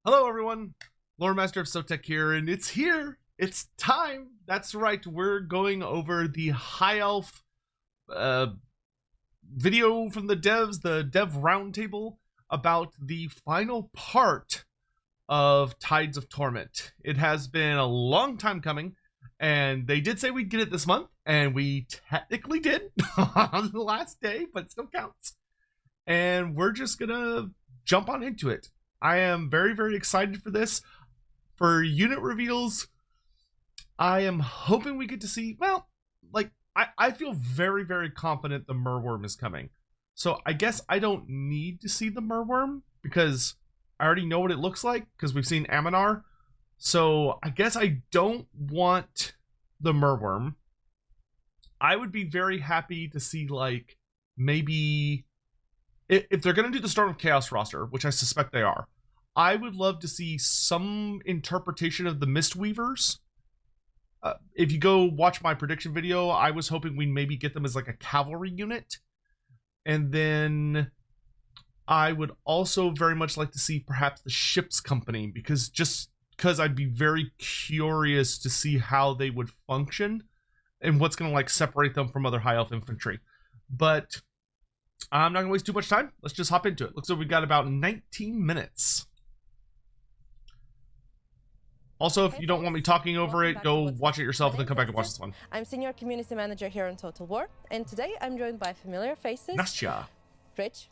Hello everyone, Loremaster of Sotek here, and it's here. It's time. That's right. We're going over the High Elf video from the devs, the dev roundtable, about the final part of Tides of Torment. It has been a long time coming, and they did say we'd get it this month, and we technically did on the last day, but it still counts. And we're just gonna jump on into it. I am very, very excited for this. For unit reveals, I am hoping we get to see, well, like, I feel very, very confident the Merworm is coming. So I guess I don't need to see the Merworm because I already know what it looks like because we've seen Aminar. So I guess I don't want the Merworm. I would be very happy to see, like, maybe if they're going to do the Storm of Chaos roster, which I suspect they are, I would love to see some interpretation of the Mistweavers. If you go watch my prediction video, I was hoping we'd maybe get them as like a cavalry unit. And then I would also very much like to see perhaps the ship's company, because I'd be very curious to see how they would function and what's going to like separate them from other high elf infantry. But I'm not going to waste too much time. Let's just hop into it. Looks like we've got about 19 minutes. Also, if you don't want me talking over it, go watch it yourself and then come back and watch this one. I'm Senior Community Manager here on Total War, and today I'm joined by familiar faces. Nastya. Rich.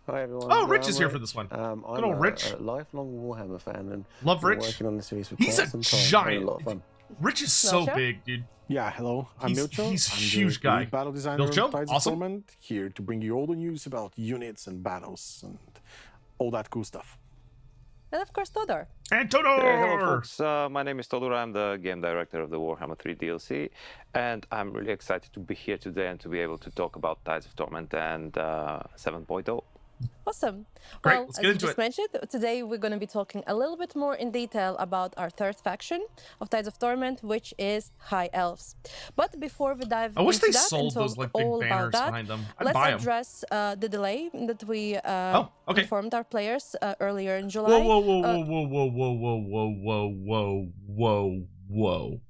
Hi everyone. Oh, Rich is here for this one. I'm Good old Rich. a lifelong Warhammer fan and love Rich. working on the series for He's quite a some time. giant. A lot of fun. Rich is so Milcho? big, dude. Yeah, hello. I'm Milcho. He's a I'm huge the guy. lead battle designer Milcho, on Tides awesome. of Torment, here to bring you all the news about units and battles and all that cool stuff. And of course, Todor. And Todor! Hello folks, my name is Todor, I'm the game director of the Warhammer 3 DLC, and I'm really excited to be here today and to be able to talk about Tides of Torment and 7.0. Awesome. Great, Well, let's as get you into just it. mentioned, today we're going to be talking a little bit more in detail about our third faction of Tides of Torment, which is High Elves. But before we dive I wish into they that sold and talk those like big all about banners that, behind them. I'd let's buy them. address the delay that we Okay. informed our players earlier in July. Whoa, whoa, whoa, whoa, whoa, whoa, whoa, whoa, whoa, whoa, whoa, whoa.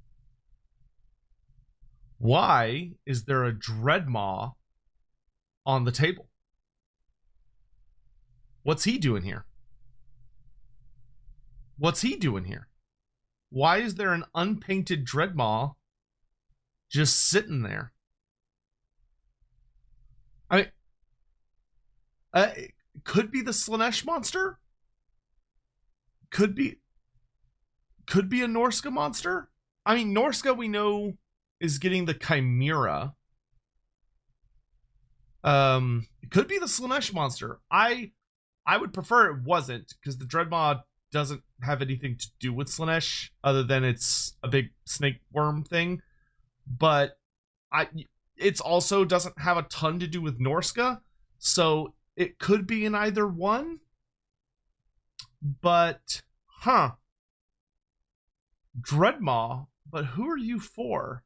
Why is there a Dreadmaw on the table? What's he doing here? What's he doing here? Why is there an unpainted Dreadmaw just sitting there? I mean, it could be the Slanesh monster. Could be a Norska monster. I mean, Norska we know is getting the Chimera. It could be the Slanesh monster. I would prefer it wasn't, because the Dreadmaw doesn't have anything to do with Slanesh other than it's a big snake worm thing. But it's also doesn't have a ton to do with Norska, so it could be in either one. But Dreadmaw, but who are you for?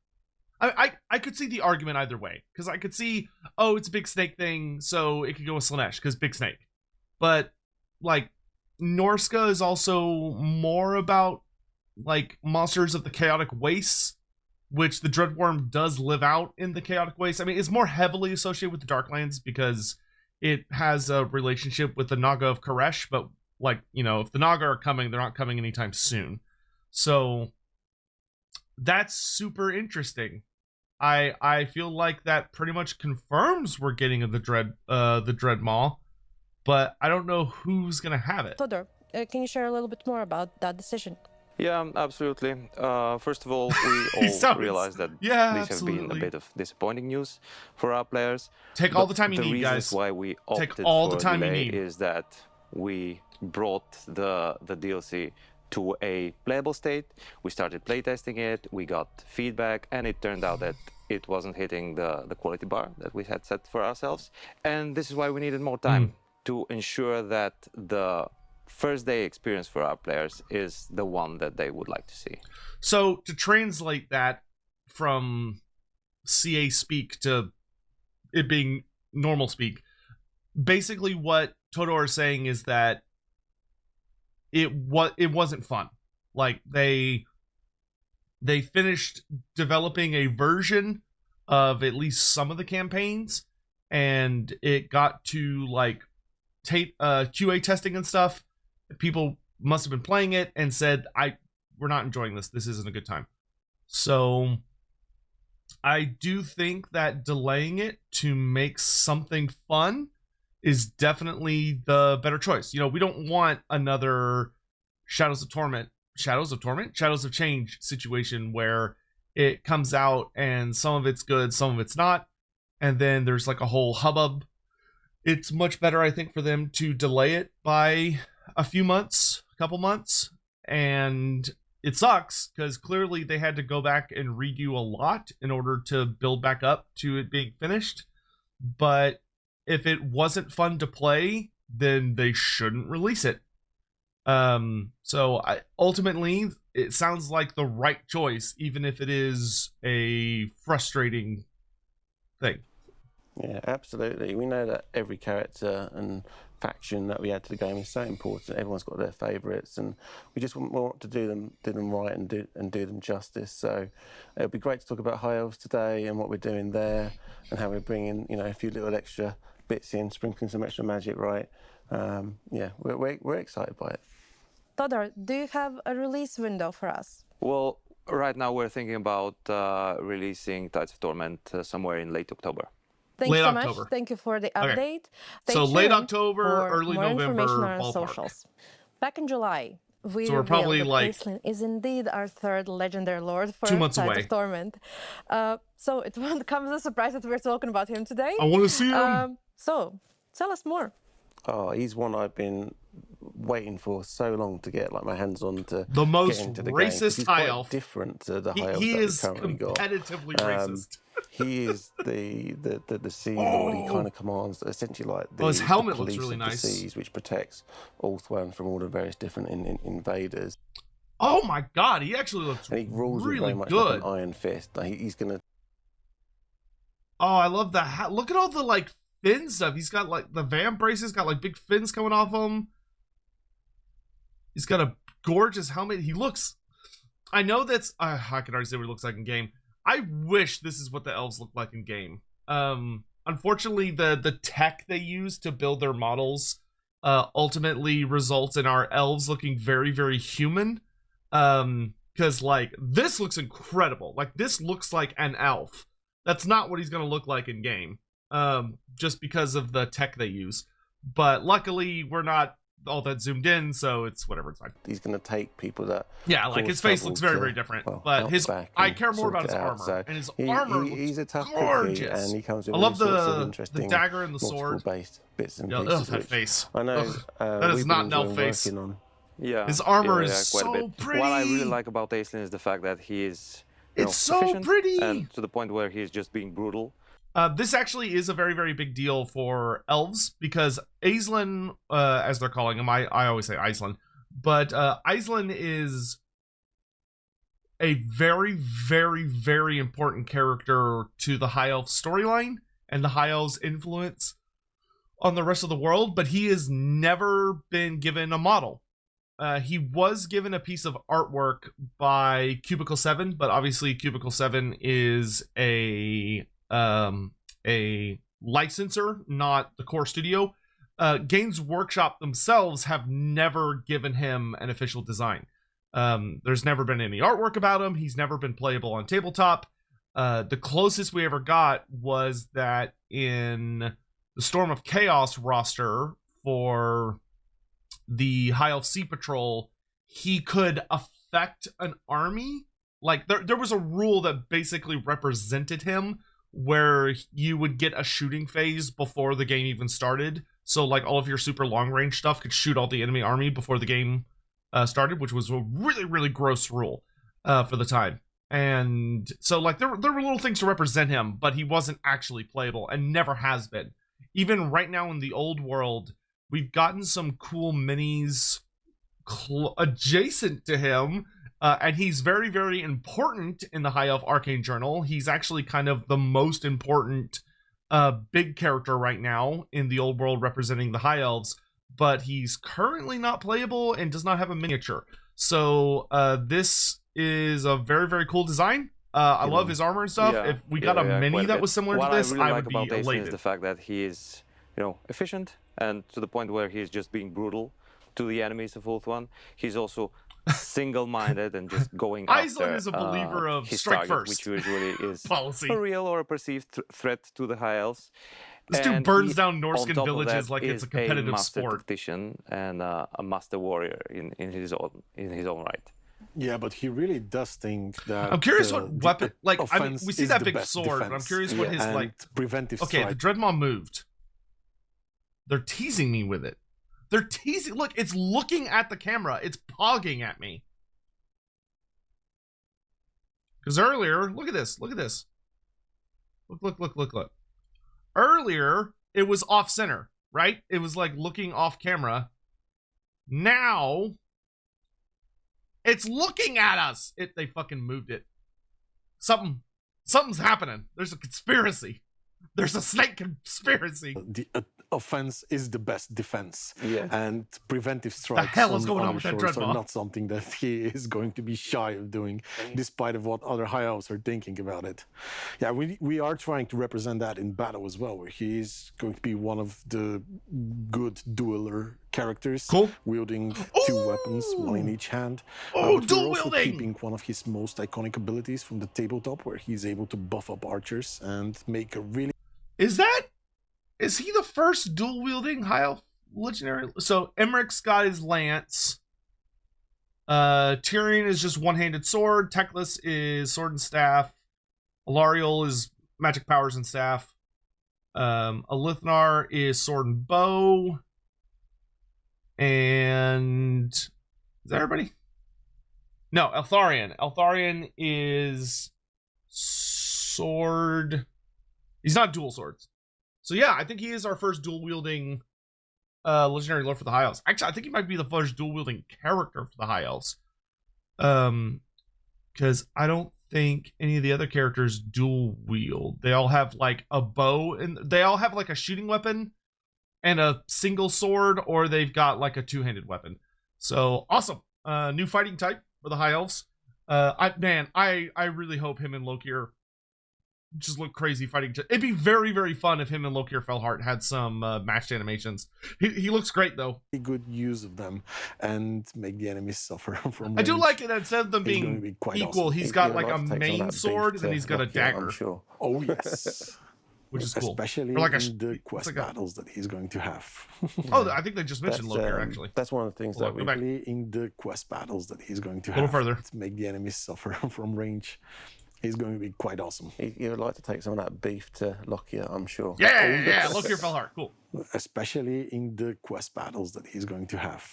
I could see the argument either way, because I could see, oh, it's a big snake thing, so it could go with Slanesh because big snake. But like Norska is also more about like monsters of the chaotic wastes, which the Dreadworm does live out in the chaotic wastes. I mean, it's more heavily associated with the Darklands because it has a relationship with the Naga of Koresh, but like, you know, if the Naga are coming, they're not coming anytime soon. So that's super interesting. I feel like that pretty much confirms we're getting the Dreadmaw, but I don't know who's gonna have it. Todor, can you share a little bit more about that decision? Yeah, absolutely. First of all, we all realize that these have been a bit of disappointing news for our players. Take all the time you need, guys. The reasons why we opted all for the time a you delay need. is that we brought the DLC to a playable state. We started playtesting it, we got feedback, and it turned out that it wasn't hitting the quality bar that we had set for ourselves. And this is why we needed more time to ensure that the first day experience for our players is the one that they would like to see. So to translate that from CA speak to it being normal speak, basically what Todor is saying is that it wasn't fun. Like they finished developing a version of at least some of the campaigns, and it got to like QA testing and stuff. People must have been playing it and said, we're not enjoying this. This isn't a good time. So I do think that delaying it to make something fun is definitely the better choice. You know, we don't want another Shadows of Change situation where it comes out and some of it's good, some of it's not, and then there's like a whole hubbub. It's much better, I think, for them to delay it by a couple months, and it sucks because clearly they had to go back and redo a lot in order to build back up to it being finished. But if it wasn't fun to play, then they shouldn't release it. So ultimately, it sounds like the right choice, even if it is a frustrating thing. Yeah, absolutely. We know that every character and faction that we add to the game is so important. Everyone's got their favourites, and we just want to do them right and do them justice. So it'll be great to talk about High Elves today and what we're doing there, and how we're bringing a few little extra bits in, sprinkling some extra magic, right? Yeah, we're excited by it. Todor, do you have a release window for us? Well, right now we're thinking about releasing Tides of Torment somewhere in late October. Thanks Late so October. much. Thank you for the update. Stay So late tuned October, for early more November information on our ballpark. socials. Back in July, we So we're revealed probably that like Aislinn is indeed our third legendary lord for 2 months Tides away. of Torment. So it won't come as a surprise that we're talking about him today. I want to see him. So tell us more. Oh, he's one I've been waiting for so long to get my hands on to The most get into the racist game, 'cause he's high quite elf. different to the high elves He that is we've currently got. competitively racist. He is the Sea Lord. He kind of commands essentially like the, his helmet the looks police really of nice. the seas, which protects Ulthuan from all the various different invaders. Oh my god, he actually looks And he rules with really very much good. like an iron fist. He's gonna. Oh, I love the hat. Look at all the like fin stuff. He's got like the Vam braces, got like big fins coming off him. He's got a gorgeous helmet. He looks. I know that's. I can already say what he looks like in game. I wish this is what the elves look like in game. Unfortunately, the tech they use to build their models ultimately results in our elves looking very, very human. Because like this looks incredible. Like this looks like an elf. That's not what he's gonna look like in game. Just because of the tech they use. But luckily, we're not all that zoomed in, so it's whatever, it's fine. He's gonna take people that. Yeah, like his face looks very, very different. But his, I care more about his armor, and his armor he's a looks tough gorgeous. cookie, and he comes with I love all sorts of the interesting dagger and the sword. Based bits and Yeah, pieces. that which face. I know. That is we've not been an elf enjoying face. working on. Yeah, His armor is quite a so bit. pretty. What I really like about Aislinn is the fact that he is it's so efficient pretty, and to the point where he's just being brutal. This actually is a very, very big deal for elves because Aislinn, as they're calling him, I always say Aislinn, but Aislinn is a very, very, very important character to the High Elf storyline and the High Elves' influence on the rest of the world, but he has never been given a model. He was given a piece of artwork by Cubicle 7, but obviously Cubicle 7 is a licensor, not the core studio. Games Workshop themselves have never given him an official design. There's never been any artwork about him. He's never been playable on tabletop. The closest we ever got was that in the Storm of Chaos roster for the High Elf Sea Patrol, he could affect an army. Like there was a rule that basically represented him, where you would get a shooting phase before the game even started. So like all of your super long range stuff could shoot all the enemy army before the game started, which was a really, really gross rule for the time. And so like there were little things to represent him, but he wasn't actually playable and never has been. Even right now in the old world, we've gotten some cool minis adjacent to him. And he's very, very important in the High Elf Arcane Journal. He's actually kind of the most important big character right now in the old world representing the High Elves. but he's currently not playable and does not have a miniature. So this is a very, very cool design. I love his armor and stuff. If we got a mini that was similar to this, I would be elated. Is the fact that he is, efficient, and to the point where he's just being brutal to the enemies of Ulthuan. He's also single-minded and just going after Iceland is a believer of his strike target, first, which usually is policy. a real or a perceived threat to the High Elves. This dude burns down Norscan on top of villages that, like it's a is competitive master sport. tactician and a master warrior in his own right. Yeah, but he really does think that. I'm curious what weapon. Like, I mean, offense we see is that the big best sword, but I'm defense. curious what his And like. preventive Okay, strike. the Dreadmaw moved. They're teasing me with it. They're teasing. Look, it's looking at the camera. It's pogging at me. Because earlier, look at this. Look at this. Look. Earlier, it was off center, right? It was like looking off camera. Now, it's looking at us. They fucking moved it. Something's happening. There's a conspiracy. There's a snake conspiracy. The offense is the best defense. Yeah. And preventive strikes hell is going on with that shores Dreadmaw? are not something that he is going to be shy of doing, despite of what other high elves are thinking about it. Yeah, we are trying to represent that in battle as well, where he is going to be one of the good dueler characters, Cool. wielding two weapons, one in each hand. Oh, But dual we're also wielding! keeping one of his most iconic abilities from the tabletop, where he's able to buff up archers and make a really Is he the first dual wielding high elf legendary? So Emmerich's got his lance. Tyrion is just one-handed sword. Teclis is sword and staff. Alariel is magic powers and staff. Alithnar is sword and bow. And is that everybody? No, Eltharion. Eltharion is sword. He's not dual swords. So yeah, I think he is our first dual wielding legendary lord for the High Elves. Actually, I think he might be the first dual wielding character for the High Elves. Because I don't think any of the other characters dual wield. They all have like a bow, and they all have like a shooting weapon and a single sword, or they've got like a two-handed weapon. So awesome. New fighting type for the High Elves. I really hope him and Lokir just look crazy fighting. It'd be very, very fun if him and Lokir Fellheart had some matched animations. He looks great though. good use of them and make the enemies suffer from I do range. like it that instead of them He's being gonna be quite equal, awesome. he's got You'd like a to take some of main that beef sword and then to he's got a knock you out, dagger, I'm sure. Oh yes. which is cool. Especially Or like in the quest like a- battles that he's going to have. Oh, I think they just mentioned That's, Lokir actually. That's one of the things Hold that on, we go back. Especially in the quest battles that he's going to A little have further. to make the enemies suffer from range. He's going to be quite awesome. You would like to take some of that beef to Lockyer, I'm sure. Yeah, Lokir Fellheart, cool. Especially in the quest battles that he's going to have.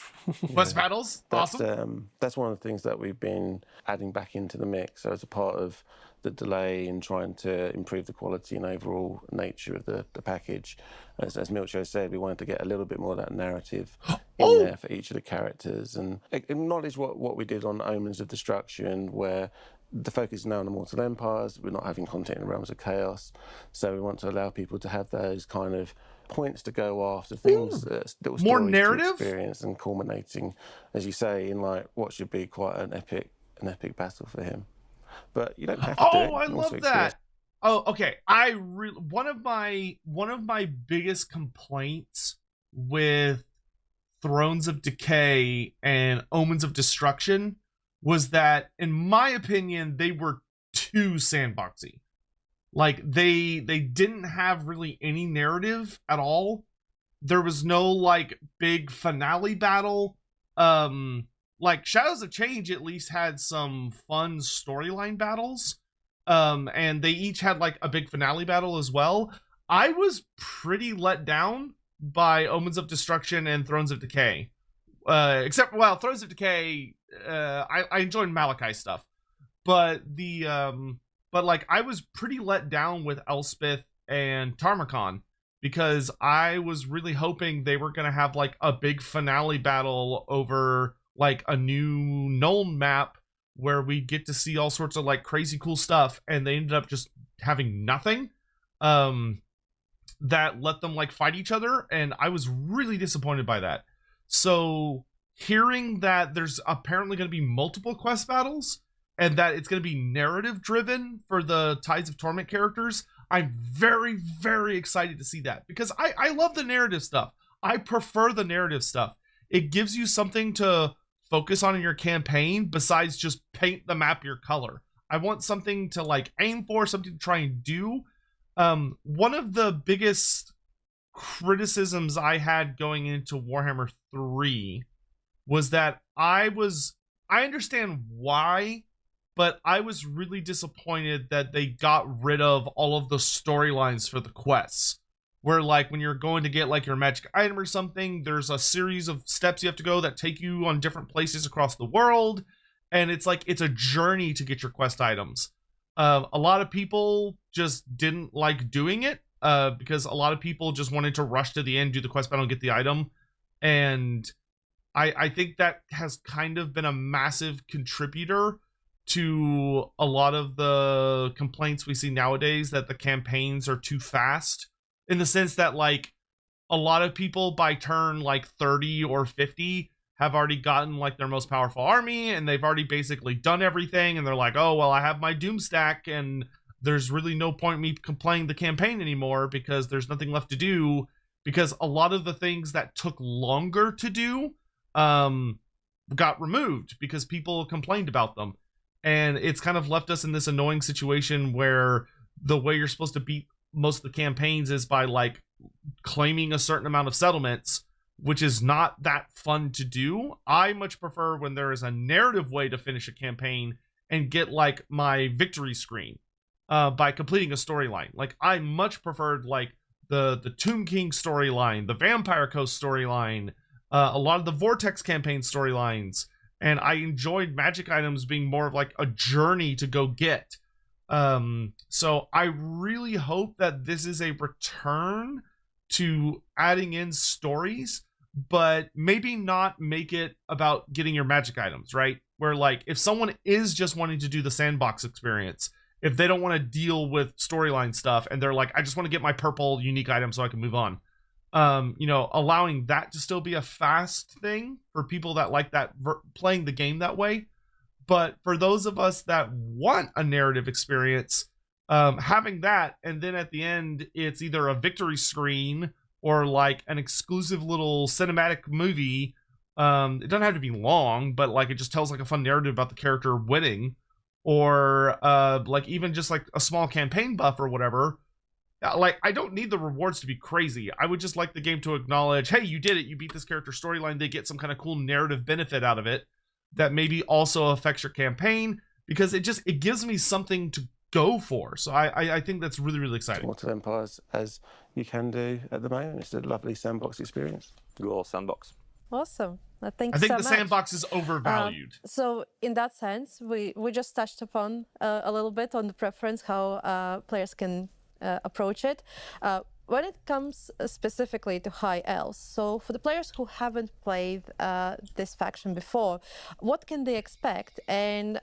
Quest battles, That's, awesome. that's one of the things that we've been adding back into the mix. So as a part of the delay in trying to improve the quality and overall nature of the package, as Milcho said, we wanted to get a little bit more of that narrative in there for each of the characters and acknowledge what we did on Omens of Destruction, where the focus is now on the Mortal Empires. We're not having content in Realms of Chaos. So we want to allow people to have those kind of points to go after, things, little More stories narrative? to experience, and culminating, as you say, in like what should be quite an epic battle for him. But you don't have to do it. Oh, I You can love also experience that. Oh, okay. One of my biggest complaints with Thrones of Decay and Omens of Destruction was that, in my opinion, they were too sandboxy. Like they didn't have really any narrative at all. There was no like big finale battle. Like Shadows of Change at least had some fun storyline battles. And they each had like a big finale battle as well. I was pretty let down by Omens of Destruction and Thrones of Decay. Except, well, Thrones of Decay, I enjoyed Malachi stuff, but like I was pretty let down with Elspeth and Tarmakon, because I was really hoping they were gonna have like a big finale battle over like a new Nuln map where we get to see all sorts of like crazy cool stuff, and they ended up just having nothing that let them like fight each other, and I was really disappointed by that. So hearing that there's apparently going to be multiple quest battles and that it's going to be narrative driven for the Tides of Torment characters, I'm very, very excited to see that, because I love the narrative stuff. I prefer the narrative stuff. It gives you something to focus on in your campaign besides just paint the map your color. I want something to like aim for, something to try and do. One of the biggest criticisms I had going into Warhammer 3 was that I understand why, but I was really disappointed that they got rid of all of the storylines for the quests. Where like when you're going to get like your magic item or something, there's a series of steps you have to go that take you on different places across the world, and it's like it's a journey to get your quest items. A lot of people just didn't like doing it because a lot of people just wanted to rush to the end, do the quest battle, and get the item, and I think that has kind of been a massive contributor to a lot of the complaints we see nowadays, that the campaigns are too fast. In the sense that, like, a lot of people by turn, like, 30 or 50 have already gotten, like, their most powerful army, and they've already basically done everything, and they're like, oh, well, I have my Doom stack, and there's really no point me playing the campaign anymore because there's nothing left to do, because a lot of the things that took longer to do got removed because people complained about them. And it's kind of left us in this annoying situation where the way you're supposed to beat most of the campaigns is by like claiming a certain amount of settlements, which is not that fun to do. I much prefer when there is a narrative way to finish a campaign and get like my victory screen by completing a storyline. Like I much preferred like the Tomb King storyline, the Vampire Coast storyline, a lot of the Vortex campaign storylines, and I enjoyed magic items being more of like a journey to go get. So I really hope that this is a return to adding in stories, but maybe not make it about getting your magic items, right? Where like if someone is just wanting to do the sandbox experience, if they don't want to deal with storyline stuff and they're like, I just want to get my purple unique item so I can move on. Allowing that to still be a fast thing for people that like that playing the game that way. But for those of us that want a narrative experience, having that, and then at the end, it's either a victory screen or like an exclusive little cinematic movie. It doesn't have to be long, but like it just tells like a fun narrative about the character winning, or like even just like a small campaign buff or whatever. Like, I don't need the rewards to be crazy. I would just like the game to acknowledge, hey, you did it. You beat this character storyline. They get some kind of cool narrative benefit out of it that maybe also affects your campaign, because it gives me something to go for. So I think that's really, really exciting. Mortal Empires, as you can do at the moment. It's a lovely sandbox experience. Go sandbox. Awesome. Thank I you think so the much. sandbox is overvalued. So in that sense, we just touched upon a little bit on the preference, how players can approach it. When it comes specifically to High Elves, so for the players who haven't played this faction before, what can they expect, and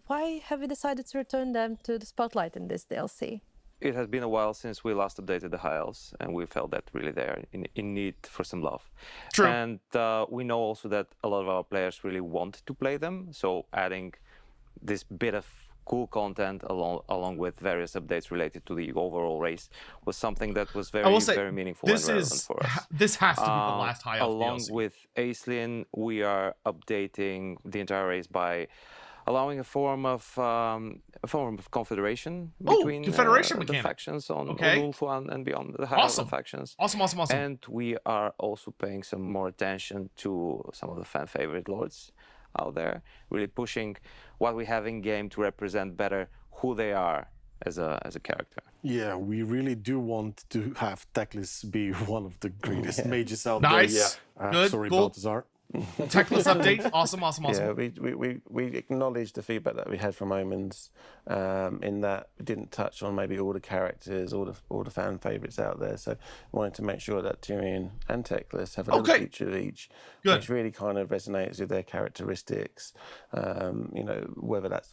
why have you decided to return them to the spotlight in this DLC? It has been a while since we last updated the High Elves, and we felt that really they're in need for some love. True. And we know also that a lot of our players really want to play them, so adding this bit of cool content along with various updates related to the overall race was something that was very meaningful and relevant for us. This has to be the last High Elf Along DLC. with Aisling, we are updating the entire race by allowing a form of confederation between the factions on Ulf and beyond the High Elf factions. Awesome. And we are also paying some more attention to some of the fan favorite lords out there, really pushing what we have in game to represent better who they are as a character. Yeah, we really do want to have Teclis be one of the greatest mages out nice. there. Good. Sorry, cool. Baltazar. Teclis update. Awesome. Yeah, we acknowledged the feedback that we had from Omens, in that we didn't touch on maybe all the characters, all the fan favourites out there. So we wanted to make sure that Tyrion and Teclis have a little feature of each, which really kind of resonates with their characteristics. Whether that's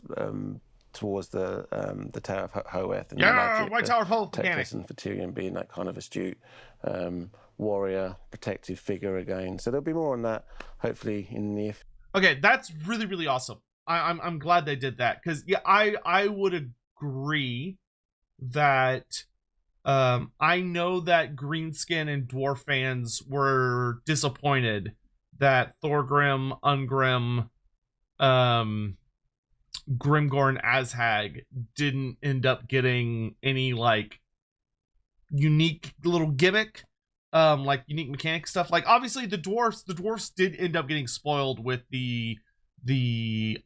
towards the Tower of Hoeth and White Tower of Hoeth Teclis and for Tyrion being that kind of astute warrior protective figure again. So there'll be more on that hopefully in the near future. Okay, that's really, really awesome. I'm glad they did that, because yeah, I would agree that I know that Greenskin and Dwarf fans were disappointed that Thorgrim, Ungrim, Grimgor, and Azhag didn't end up getting any like unique little gimmick, like unique mechanic stuff. Like obviously the dwarfs did end up getting spoiled with the deeps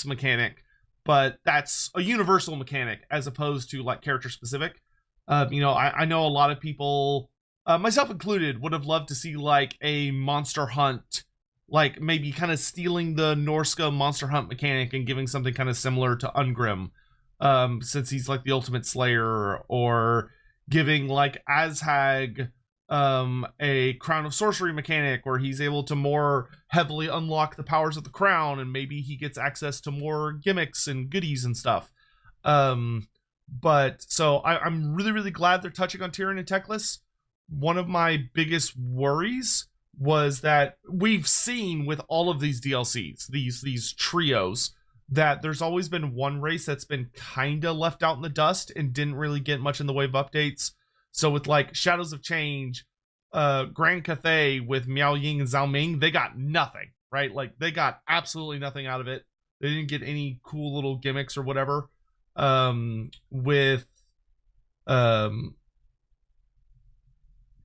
mechanic, but that's a universal mechanic as opposed to like character specific. You know, I know a lot of people, myself included, would have loved to see like a monster hunt, like maybe kind of stealing the Norska monster hunt mechanic and giving something kind of similar to Ungrim, since he's like the ultimate slayer, or giving like Azhag a Crown of Sorcery mechanic where he's able to more heavily unlock the powers of the crown, and maybe he gets access to more gimmicks and goodies and stuff. But so I'm really, really glad they're touching on Tyrion and Teclis. One of my biggest worries was that we've seen with all of these DLCs, these trios, that there's always been one race that's been kind of left out in the dust and didn't really get much in the way of updates. So with like Shadows of Change, Grand Cathay with Miao Ying and Zhao Ming, they got nothing, right? Like they got absolutely nothing out of it. They didn't get any cool little gimmicks or whatever. With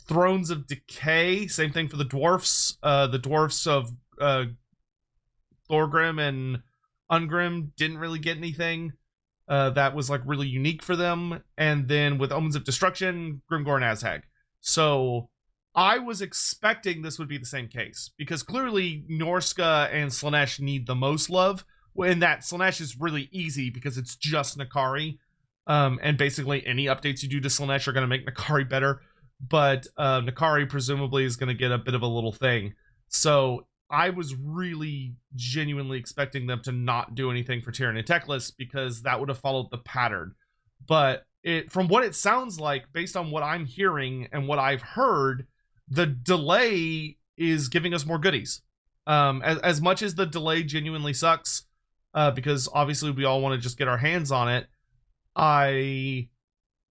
Thrones of Decay, same thing for the dwarfs. The dwarfs of Thorgrim and Ungrim didn't really get anything that was like really unique for them. And then with Omens of Destruction, Grimgor and Azhag. So I was expecting this would be the same case, because clearly Norska and Slaanesh need the most love, and that Slaanesh is really easy because it's just Nakari, and basically any updates you do to Slaanesh are going to make Nakari better, but Nakari presumably is going to get a bit of a little thing. So I was really genuinely expecting them to not do anything for Tyrion and Teclis, because that would have followed the pattern. But from what it sounds like, based on what I'm hearing and what I've heard, the delay is giving us more goodies. As much as the delay genuinely sucks, because obviously we all want to just get our hands on it,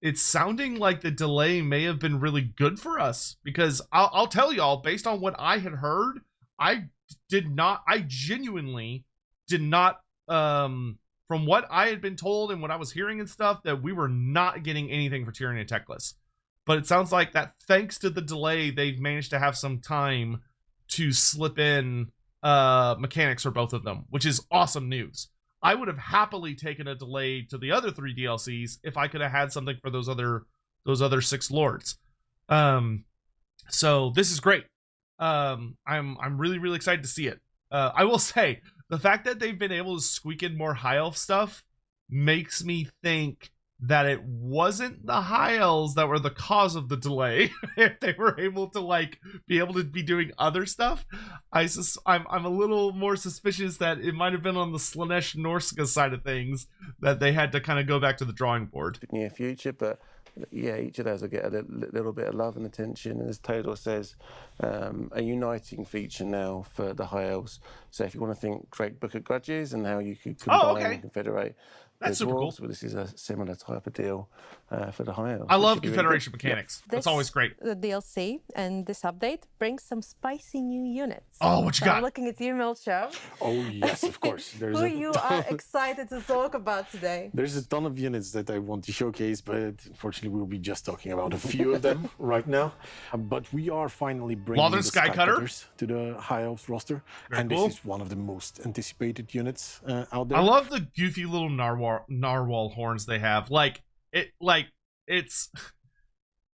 it's sounding like the delay may have been really good for us, because I'll tell y'all, based on what I had heard, I genuinely did not, from what I had been told and what I was hearing and stuff, that we were not getting anything for Tyrion and Teclis. But it sounds like that thanks to the delay, they've managed to have some time to slip in mechanics for both of them, which is awesome news. I would have happily taken a delay to the other 3 DLCs if I could have had something for those other 6 lords. So this is great. I'm really, really excited to see it. I will say, the fact that they've been able to squeak in more high elf stuff makes me think that it wasn't the high elves that were the cause of the delay. If they were able to like be able to be doing other stuff, I'm a little more suspicious that it might have been on the Slaanesh Norska side of things that they had to kind of go back to the drawing board. Near future, but yeah, each of those will get a little bit of love and attention. And as Todor says, a uniting feature now for the High Elves. So if you want to think Great Book of Grudges and how you could combine and confederate, that's super cool. Well, this is a similar type of deal for the High Elves. I love Confederation mechanics. That's always great. The DLC and this update brings some spicy new units. Oh, what you got? I'm looking at you, Milcho. Oh, yes, of course. Who you are excited to talk about today? There's a ton of units that I want to showcase, but unfortunately we'll be just talking about a few of them right now. But we are finally bringing the Skycutters to the High Elves roster. Very cool. This is one of the most anticipated units out there. I love the goofy little narwhal horns they have. It's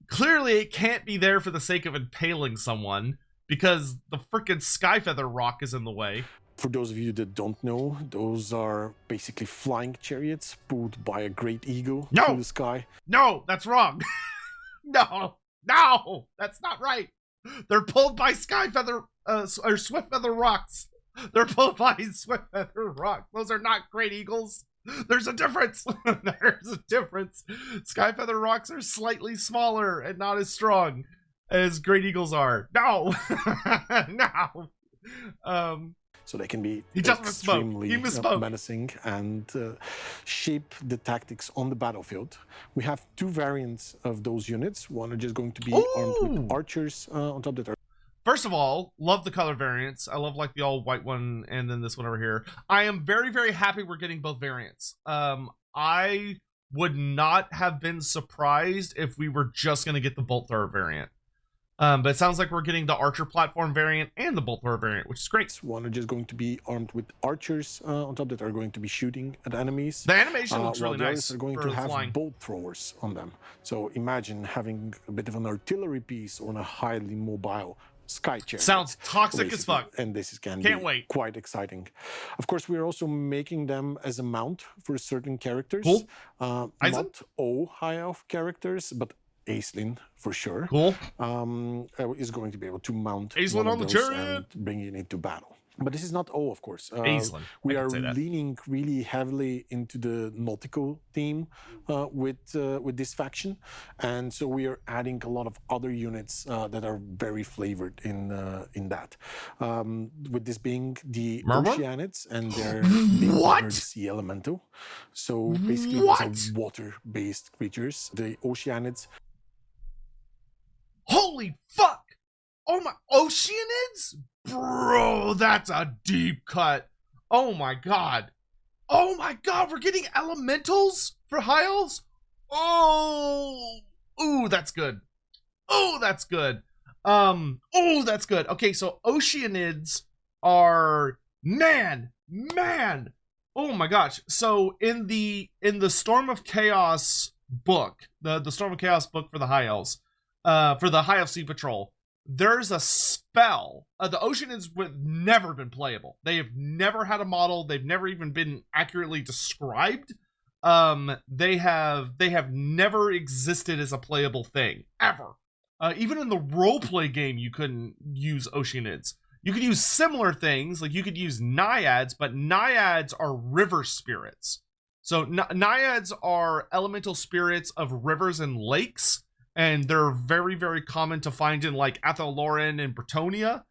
clearly it can't be there for the sake of impaling someone, because the frickin' Skyfeather rock is in the way. For those of you that don't know, those are basically flying chariots pulled by a great eagle through the sky. No, that's wrong. No, that's not right. They're pulled by Skyfeather or Swiftfeather rocks. They're pulled by Swiftfeather rocks. Those are not great eagles. There's a difference. There's a difference. Skyfeather rocks are slightly smaller and not as strong. as Great Eagles are. No, no. So they can be He just misspoke. extremely He misspoke. menacing and shape the tactics on the battlefield. We have two variants of those units. One are just going to be armed Ooh. with archers on top that are First of all, love the color variants. I love like the all white one and then this one over here. I am very, very happy we're getting both variants. I would not have been surprised if we were just going to get the bolt thrower variant. But it sounds like we're getting the archer platform variant and the bolt thrower variant, which is great. one are just going to be armed with archers on top that are going to be shooting at enemies. The animation looks while really the nice. others are going for to have flying. bolt throwers on them. So imagine having a bit of an artillery piece on a highly mobile sky chariot. Sounds toxic as fuck. And this can Can't be wait. quite exciting. Of course, we are also making them as a mount for certain characters. Cool. Aizen? Not all high elf characters, but Aislinn for sure. Cool. Is going to be able to mount Aislinn one of on the those chariot. and bring it into battle. But this is not all, of course. Aislinn. We I are can say that. leaning really heavily into the nautical theme with this faction, and so we are adding a lot of other units that are very flavored in that. With this being the Murmur? Oceanids and their big What? partner, the Sea Elemental. So basically, What? these are water-based creatures. The Oceanids. Holy fuck! Oh my, Oceanids? Bro, that's a deep cut. Oh my god. Oh my god, we're getting elementals for high elves? Oh, ooh, that's good. Oh, that's good. Oh, that's good. Okay, so Oceanids are man. Oh my gosh. So in the Storm of Chaos book, the Storm of Chaos book for the high elves, for the High Elf Sea Patrol, there's a spell. The Oceanids have never been playable. They have never had a model. They've never even been accurately described. They have never existed as a playable thing ever. Even in the roleplay game, you couldn't use Oceanids. You could use similar things, like you could use Naiads, but Naiads are river spirits. So Naiads are elemental spirits of rivers and lakes. And they're very, very common to find in like Athaloran and Bretonia,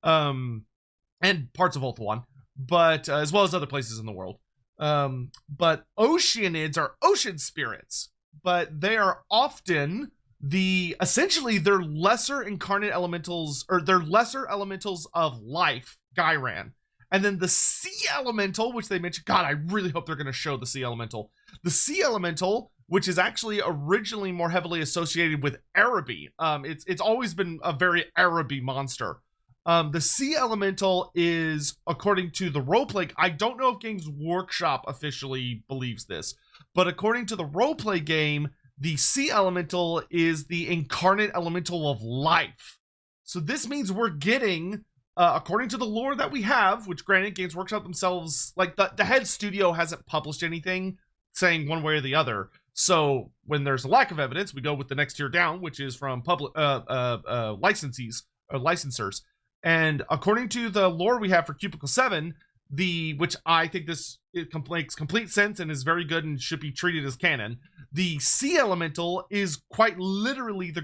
and parts of Ulthuan, but as well as other places in the world. But Oceanids are ocean spirits, but they are often essentially they're lesser incarnate elementals, or they're lesser elementals of life, Gyran. And then the sea elemental, which they mentioned, God, I really hope they're going to show the sea elemental. The sea elemental, which is actually originally more heavily associated with Araby. It's always been a very Araby monster. The sea elemental is, according to the roleplay, I don't know if Games Workshop officially believes this, but according to the roleplay game, the sea elemental is the incarnate elemental of life. So this means we're getting, according to the lore that we have, which granted Games Workshop themselves, like the head studio hasn't published anything saying one way or the other. So when there's a lack of evidence, we go with the next tier down, which is from public licensees or licensors. And according to the lore we have for Cubicle 7, which I think it makes complete sense and is very good and should be treated as canon, the sea elemental is quite literally the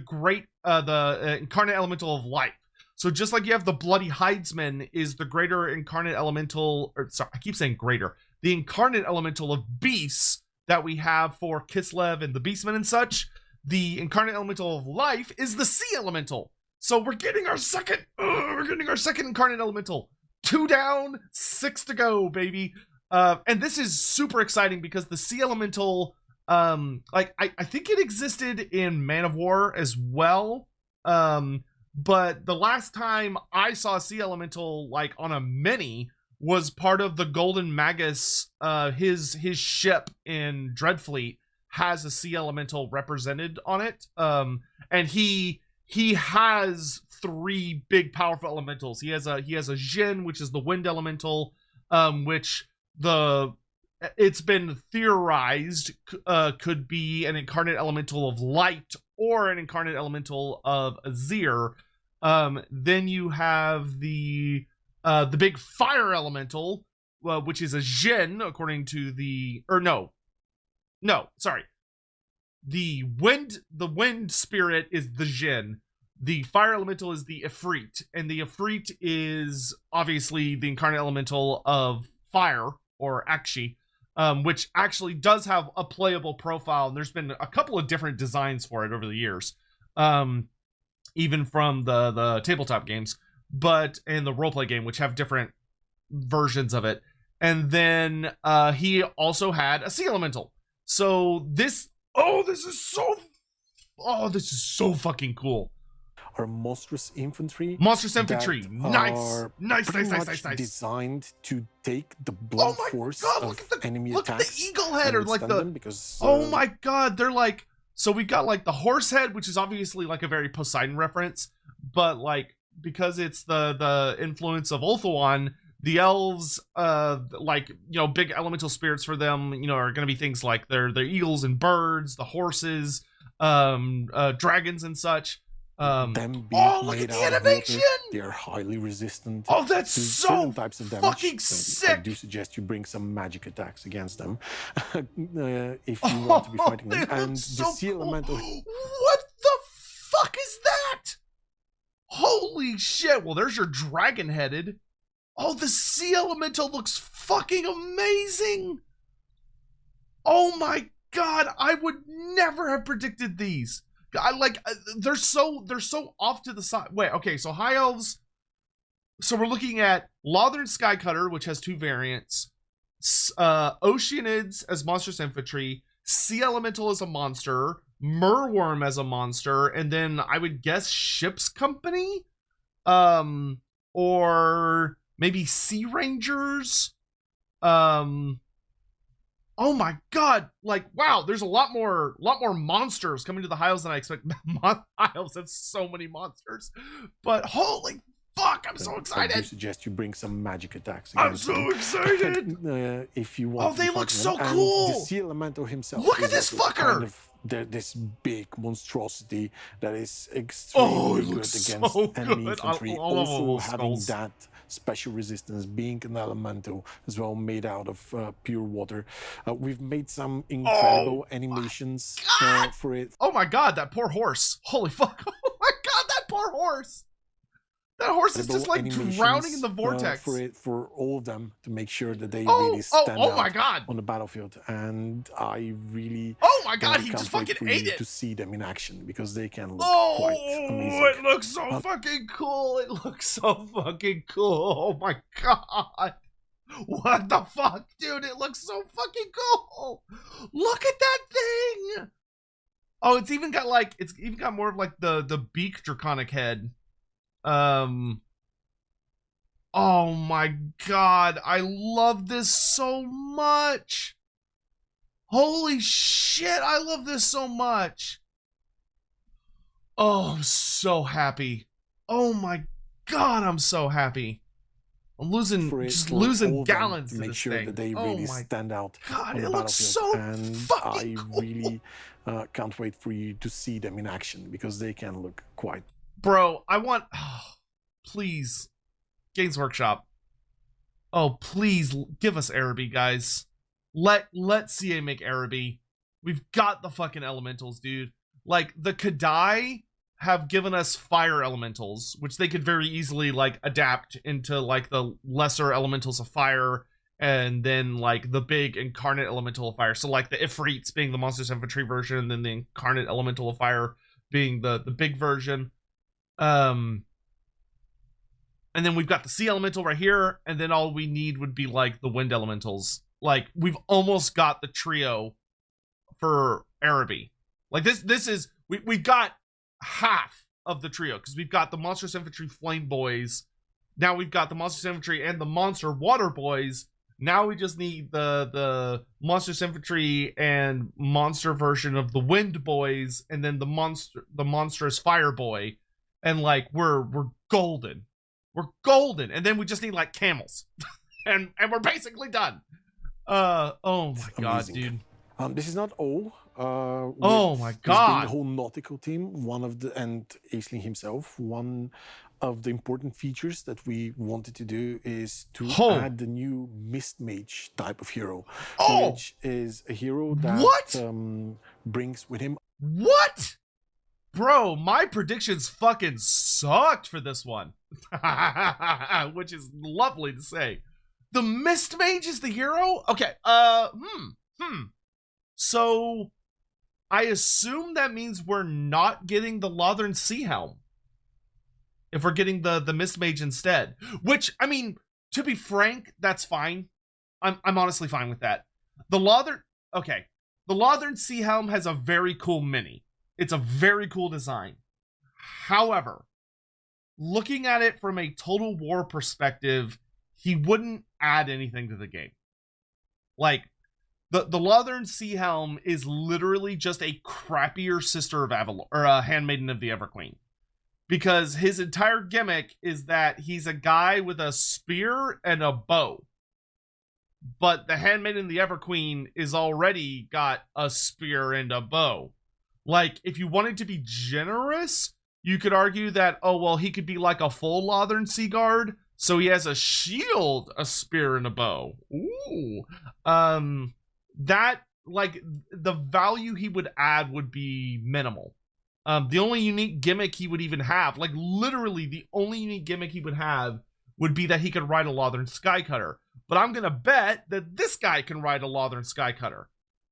incarnate elemental of life. So just like you have the Bloody Hidesman is the greater incarnate elemental, or sorry, I keep saying greater, the incarnate elemental of beasts that we have for Kislev and the Beastmen and such, the incarnate elemental of life is the sea elemental. So we're getting our second incarnate elemental. 2 down, 6 to go, baby. And this is super exciting because the sea elemental, I think it existed in Man of War as well. But the last time I saw a sea elemental like on a mini was part of the Golden Magus. His ship in Dreadfleet has a sea elemental represented on it. And he has 3 big powerful elementals. He has a Jin, which is the wind elemental, which it's been theorized could be an incarnate elemental of light or an incarnate elemental of Azir. Then you have the big fire elemental, which is a Jin, according to the wind spirit is the Jin. The fire elemental is the Ifrit, and the Ifrit is obviously the incarnate elemental of fire, or Akshi, which actually does have a playable profile, and there's been a couple of different designs for it over the years, even from the tabletop games, and the roleplay game, which have different versions of it. And then he also had a sea elemental. So this is so fucking cool. Our monstrous infantry. Nice. Designed to take the blunt force of enemy look attacks. At the eagle head, or like the. Because, oh my god, they're like. So we've got like the horse head, which is obviously like a very Poseidon reference, but like because it's the influence of Ulthuan, the elves, like, you know, big elemental spirits for them, you know, are going to be things like their eagles and birds, the horses, dragons and such. Them being look made at the out of animation! water, they are highly resistant. Oh, that's to so certain types of damage. fucking So I sick! do suggest you bring some magic attacks against them if you want to be fighting them. And so the sea cool. elemental. What the fuck is that? Holy shit! Well, there's your dragon headed. Oh, the sea elemental looks fucking amazing. Oh my god, I would never have predicted these. I like they're so off to the side. Wait, okay, so high elves. So we're looking at Lothern Skycutter, which has 2 variants. Oceanids as monstrous infantry, Sea Elemental as a monster, Merworm as a monster, and then I would guess Ship's Company, or maybe Sea Rangers. Oh my god, like, wow, there's a lot more monsters coming to the High Elves than I expect. High Elves have so many monsters, but holy fuck, I'm so excited. I do suggest you bring some magic attacks I'm against so them. excited. If you want. Oh, they look so them. cool. And the sea elemental himself. Look at this also fucker. Kind of this big monstrosity that is extremely good against enemy infantry. Also having that special resistance, being an elemental as well, made out of pure water. We've made some incredible animations for it. Oh my god, that poor horse. Holy fuck. Oh my god, that poor horse. That horse is just like drowning in the vortex. For all of them to make sure that they really stand out my god. on the battlefield. And I really oh my god, he just can't wait fucking for ate you it to see them in action, because they can look quite amazing. It looks so fucking cool. It looks so fucking cool. Oh my god. What the fuck, dude? It looks so fucking cool. Look at that thing. Oh, it's even got more of like the beak draconic head. Oh my god, I love this so much. Holy shit, I love this so much. Oh, I'm so happy. Oh my god, I'm so happy. I'm losing gallons to make sure thing. that they really stand out god, on the it looks so battlefield. And fucking I cool. really can't wait for you to see them in action, because they can look quite. Bro, I want please, Games Workshop. Oh, please give us Araby, guys. Let CA make Araby. We've got the fucking elementals, dude. Like, the Kadai have given us fire elementals, which they could very easily like adapt into like the lesser elementals of fire, and then like the big incarnate elemental of fire. So like the Ifrits being the monstrous infantry version, and then the incarnate elemental of fire being the big version. And then we've got the sea elemental right here, and then all we need would be like the wind elementals. Like, we've almost got the trio for Araby. Like, this is we've got half of the trio, because we've got the monstrous infantry flame boys. Now we've got the monstrous infantry and the monster water boys. Now we just need the monstrous infantry and monster version of the wind boys, and then the monstrous fire boy. And like we're golden. We're golden. And then we just need like camels. and we're basically done. Oh my god, dude. This is not all. Oh my god. The whole nautical team, and Aisling himself, one of the important features that we wanted to do is to add the new Mist Mage type of hero, which is a hero that brings with him. What? bro, my predictions fucking sucked for this one. Which is lovely to say. The Mist Mage is the hero? Okay, So, I assume that means we're not getting the Lothern Sea Helm. If we're getting the Mist Mage instead. Which, I mean, to be frank, that's fine. I'm honestly fine with that. The Lothern Sea Helm has a very cool mini. It's a very cool design. However, looking at it from a Total War perspective, he wouldn't add anything to the game. Like, the Lothern Sea Helm is literally just a crappier sister of Avalor, or a Handmaiden of the Everqueen. Because his entire gimmick is that he's a guy with a spear and a bow. But the Handmaiden of the Everqueen is already got a spear and a bow. Like, if you wanted to be generous, you could argue that, oh, well, he could be like a full Lothern Sea Guard, so he has a shield, a spear, and a bow. Ooh. That, like, the value he would add would be minimal. The only unique gimmick he would even have, like, literally the only unique gimmick he would have would be that he could ride a Lothern Skycutter. But I'm gonna bet that this guy can ride a Lothern Skycutter.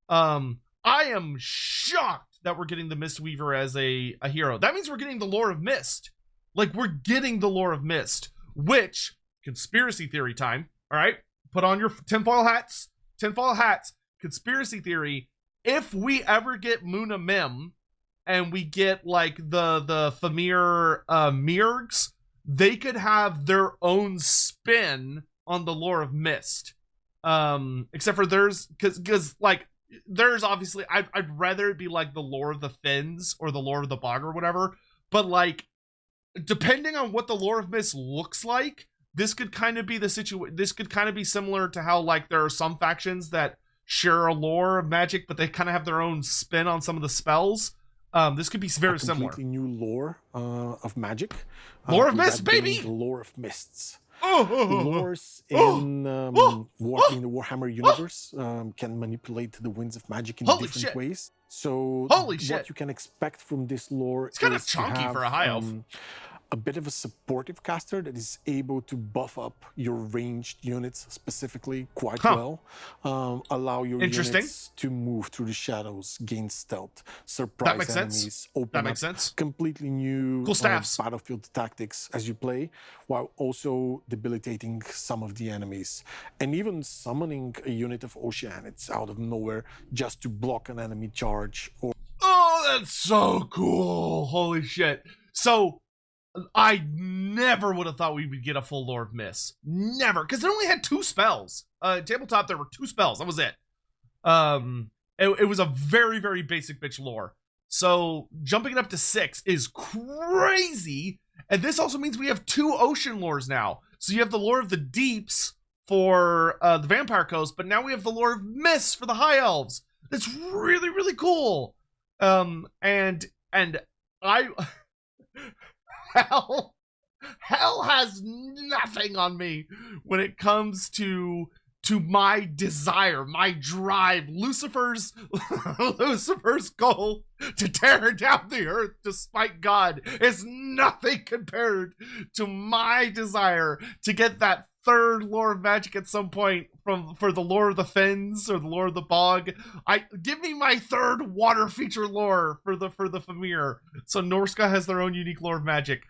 I am shocked that we're getting the Mistweaver as a hero. That means we're getting the Lore of Mist. Like, we're getting the Lore of Mist, which, conspiracy theory time, all right? Put on your tinfoil hats. Conspiracy theory, if we ever get Muna Mim, and we get, like, the Famir Mirgs, they could have their own spin on the Lore of Mist. Except for theirs, because like, theirs obviously, I'd rather it be like the Lore of the Fens or the Lore of the Bog or whatever. But like, depending on what the Lore of Mist looks like, this could kind of be the situation. This could kind of be similar to how, like, there are some factions that share a lore of magic, but they kind of have their own spin on some of the spells. This could be very similar. Completely new lore of magic. Lore of Mist, baby! The Lore of Mists. Lores Lores in the Warhammer universe can manipulate the winds of magic in different ways. So what you can expect from this lore it's kind of is chunky for a high elf. A bit of a supportive caster that is able to buff up your ranged units specifically quite well, allow your units to move through the shadows, gain stealth, surprise enemies, open up completely new battlefield tactics as you play, while also debilitating some of the enemies, and even summoning a unit of Oceanids out of nowhere just to block an enemy charge. Oh, that's so cool! Holy shit! So, I never would have thought we would get a full Lore of Mist. Never. Because it only had 2 spells. Tabletop, there were 2 spells. That was it. It was a very, very basic bitch lore. So, jumping it up to 6 is crazy. And this also means we have 2 ocean lores now. So, you have the Lore of the Deeps for the Vampire Coast, but now we have the Lore of Mist for the High Elves. That's really, really cool. And I... Hell has nothing on me when it comes to my desire, my drive, Lucifer's goal to tear down the earth despite God is nothing compared to my desire to get that 3rd Lore of Magic at some point for the Lore of the Fens or the Lore of the Bog. Give me my 3rd water feature lore for the Famir. So Norska has their own unique Lore of Magic.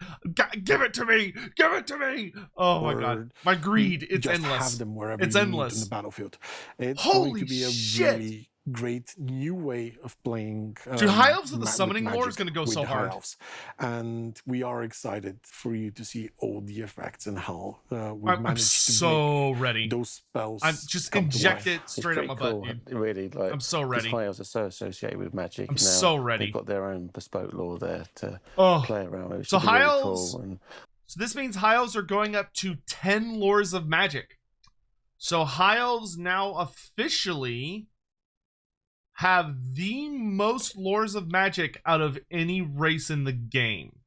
Give it to me! Give it to me! Oh my god. My greed, it's just endless. Have them wherever it's you endless. Need in the battlefield. It's Holy going to be a shit. really great new way of playing. Dude, High Elves of the Summoning Lore is going to go so hard. Elves. And we are excited for you to see all the effects and how we I'm so ready. Those spells. I'm just inject it straight up my butt, dude. Really, like, I'm so ready. High Elves are so associated with magic. I'm so ready. They've got their own bespoke lore there to play around with. So High really Elves. Cool so this means High Elves are going up to 10 lores of magic. So High Elves now officially have the most lores of magic out of any race in the game.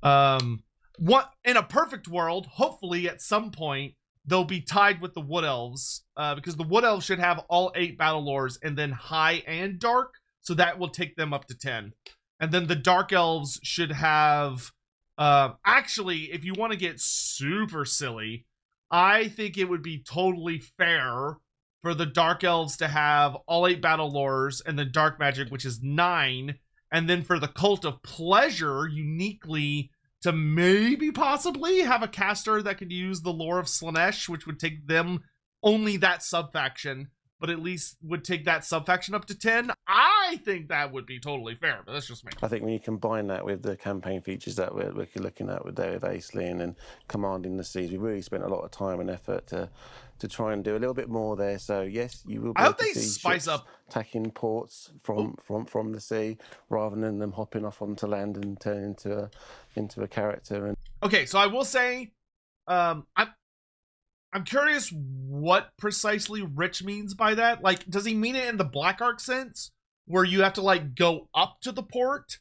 What in a perfect world, hopefully at some point they'll be tied with the Wood Elves, because the Wood Elves should have all 8 battle lores, and then High and Dark so that will take them up to 10. And then the Dark Elves should have, actually, if you want to get super silly, I think it would be totally fair for the Dark Elves to have all 8 battle lores and then Dark Magic, which is 9, and then for the Cult of Pleasure, uniquely, to maybe possibly have a caster that could use the lore of Slaanesh, which would take them only that sub-faction, but at least would take that sub-faction up to 10. I think that would be totally fair, but that's just me. I think when you combine that with the campaign features that we're looking at with David Aisling and Commanding the Seas, we really spent a lot of time and effort to try and do a little bit more there. So yes, you will be able to see spice ships up attacking ports from the sea rather than them hopping off onto land and turning into a character. And okay, so I will say, I'm curious what precisely Rich means by that. Like, does he mean it in the Black Ark sense, where you have to like go up to the port?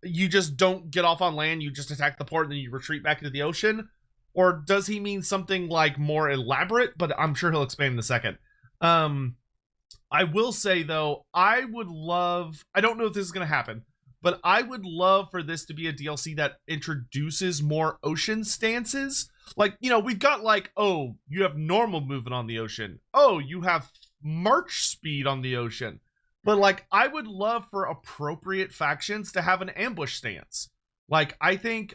You just don't get off on land, you just attack the port and then you retreat back into the ocean? Or does he mean something like more elaborate? But I'm sure he'll explain in a second. I will say though, I would love, I don't know if this is going to happen, but I would love for this to be a DLC that introduces more ocean stances. Like, you know, we've got like, oh, you have normal movement on the ocean. Oh, you have march speed on the ocean. But like, I would love for appropriate factions to have an ambush stance. Like, I think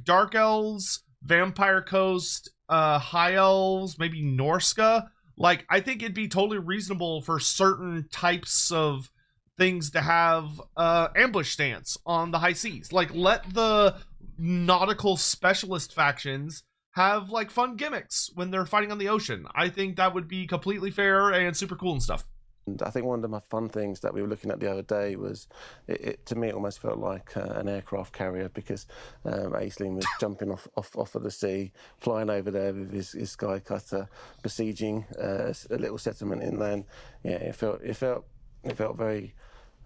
Dark Elves, Vampire Coast, High Elves, maybe Norska. Like, I think it'd be totally reasonable for certain types of things to have ambush stance on the high seas. Like, let the nautical specialist factions have like fun gimmicks when they're fighting on the ocean. I think that would be completely fair and super cool and stuff. And I think one of the fun things that we were looking at the other day was, to me, it almost felt like an aircraft carrier, because Aisling was jumping off of the sea, flying over there with his sky cutter, besieging a little settlement inland. Yeah, it felt very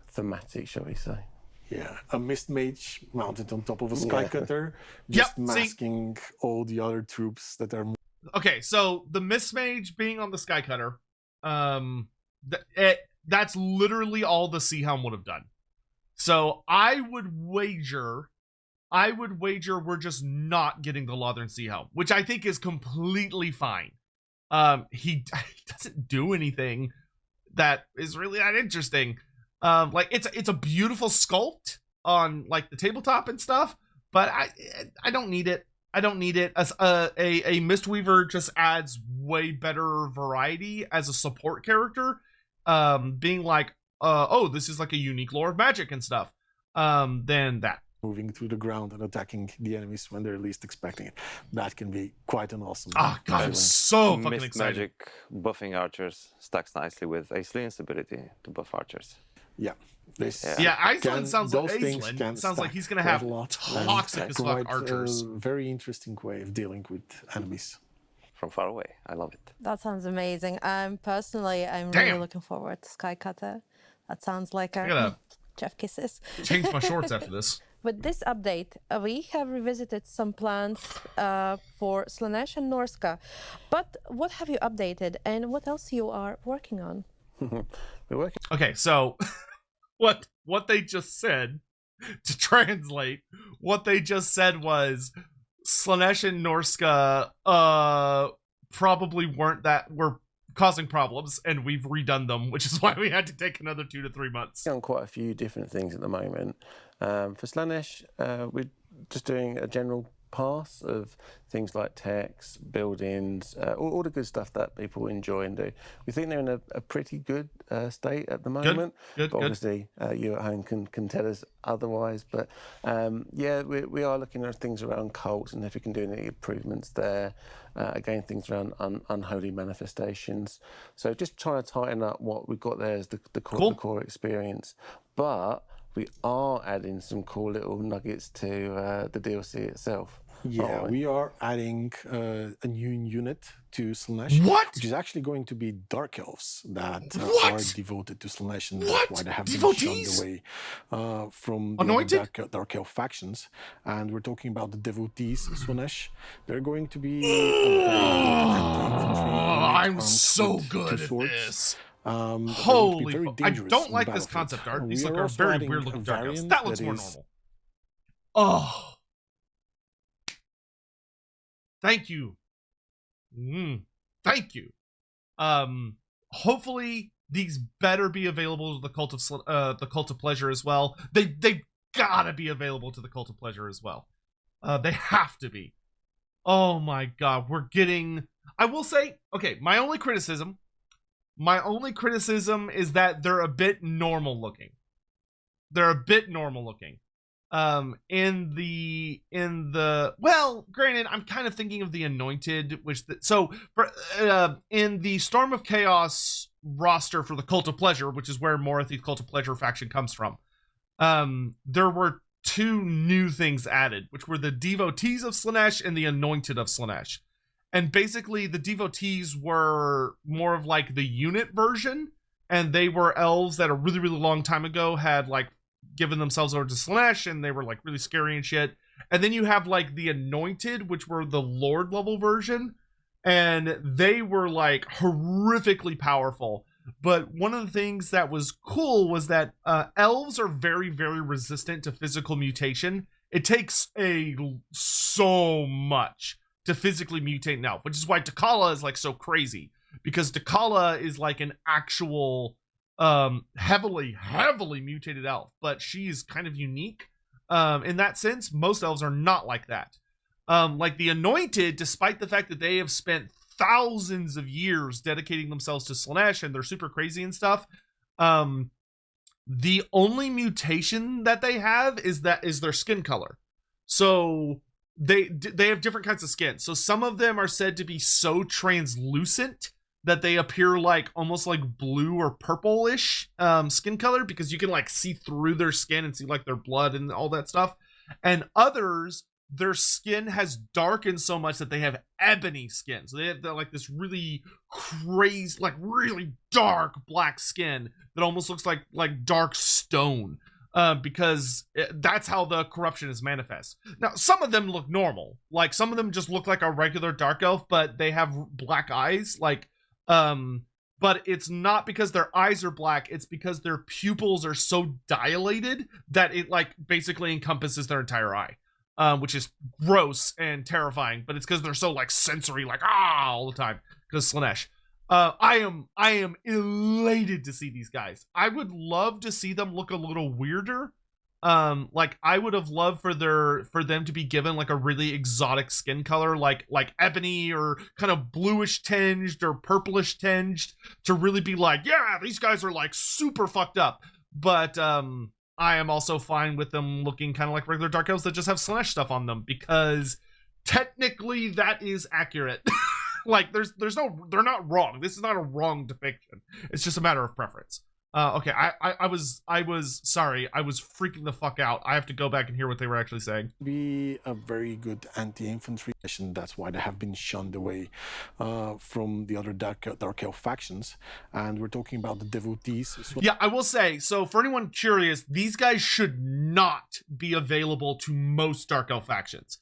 thematic, shall we say? Yeah, a mist mage mounted on top of a sky cutter, just masking all the other troops that are. Okay, so the mist mage being on the sky cutter, that's literally all the Sea Helm would have done. So I would wager we're just not getting the Lothern Sea Helm, which I think is completely fine. He doesn't do anything that is really that interesting. Like it's a beautiful sculpt on like the tabletop and stuff, but I don't need it. I don't need it. As a Mistweaver just adds way better variety as a support character. Being like, oh, this is like a unique lore of magic and stuff. Than that. Moving through the ground and attacking the enemies when they're least expecting it. That can be quite an awesome. Ah, God, I'm so fucking Mist excited. magic buffing archers stacks nicely with Aisling's ability to buff archers. Yeah. Iceland sounds like Iceland sounds like he's gonna have toxic as fuck archers. A very interesting way of dealing with enemies. From far away. I love it. That sounds amazing. I'm really looking forward to Sky Cutter. That sounds like a Jeff kisses. Change my shorts after this. With this update, we have revisited some plans for Slaanesh and Norska. But what have you updated, and what else you are working on? We're working. Okay, so what they just said, to translate, what they just said was Slaanesh and Norska probably were causing problems, and we've redone them, which is why we had to take another 2 to 3 months. On quite a few different things at the moment. For Slaanesh, we're just doing a general pass of things like text, buildings, all the good stuff that people enjoy and do. We think they're in a pretty good state at the moment. Good. Obviously, you at home can tell us otherwise. But yeah, we are looking at things around cults and if we can do any improvements there. Again, things around unholy manifestations. So just trying to tighten up what we've got there as the core experience. But we are adding some cool little nuggets to the DLC itself. Yeah, we are adding a new unit to Slaanesh. What? Which is actually going to be Dark Elves that are devoted to Slaanesh, and What? that's why they have been Devotees? shunned away from the Anointed? other Dark Elf factions. And we're talking about the Devotees Slaanesh. They're going to be I'm so good at this. that are going to be Holy very I dangerous don't in like this Battlefield. concept art. We These are look are also very adding weird a looking dark elves. variant That looks more is- normal. Oh, thank you. Thank you. Hopefully these better be available to the Cult of Pleasure as well. They gotta be available to the Cult of Pleasure as well. They have to be. Oh my god, we're getting. I will say, okay, my only criticism is that they're a bit normal looking. In the well, granted, I'm kind of thinking of the Anointed, in the Storm of Chaos roster for the Cult of Pleasure, which is where Morathi's Cult of Pleasure faction comes from, there were 2 new things added, which were the Devotees of Slaanesh and the Anointed of Slaanesh. And basically, the Devotees were more of like the unit version, and they were elves that a really, really long time ago had like given themselves over to Slaanesh, and they were like really scary and shit. And then you have like the Anointed, which were the Lord level version, and they were like horrifically powerful. But one of the things that was cool was that elves are very, very resistant to physical mutation. It takes so much to physically mutate an elf, which is why T'Kalla is like so crazy, because T'Kalla is like an actual heavily mutated elf, but she's kind of unique in that sense. Most elves are not like that. Like the Anointed, despite the fact that they have spent thousands of years dedicating themselves to Slaanesh and they're super crazy and stuff, the only mutation that they have is their skin color. So they have different kinds of skin. So some of them are said to be so translucent that they appear like almost like blue or purple-ish skin color, because you can like see through their skin and see like their blood and all that stuff. And others, their skin has darkened so much that they have ebony skin. So they're like this really crazy, like really dark black skin that almost looks like dark stone. Because that's how the corruption is manifest. Now, some of them look normal. Like some of them just look like a regular dark elf, but they have black eyes. But it's not because their eyes are black. It's because their pupils are so dilated that it like basically encompasses their entire eye. Which is gross and terrifying, but it's because they're so like sensory, like all the time. Because Slaanesh, I am elated to see these guys. I would love to see them look a little weirder. Like I would have loved for them to be given like a really exotic skin color, like ebony or kind of bluish tinged or purplish tinged, to really be like, yeah, these guys are like super fucked up. But I am also fine with them looking kind of like regular dark elves that just have Slaanesh stuff on them, because technically that is accurate. Like they're not wrong. This is not a wrong depiction. It's just a matter of preference. Okay, I was sorry. I was freaking the fuck out. I have to go back and hear what they were actually saying. Be a very good anti-infantry, and that's why they have been shunned away from the other dark elf factions. And we're talking about the devotees as well. Yeah, I will say, so for anyone curious, these guys should not be available to most dark elf factions.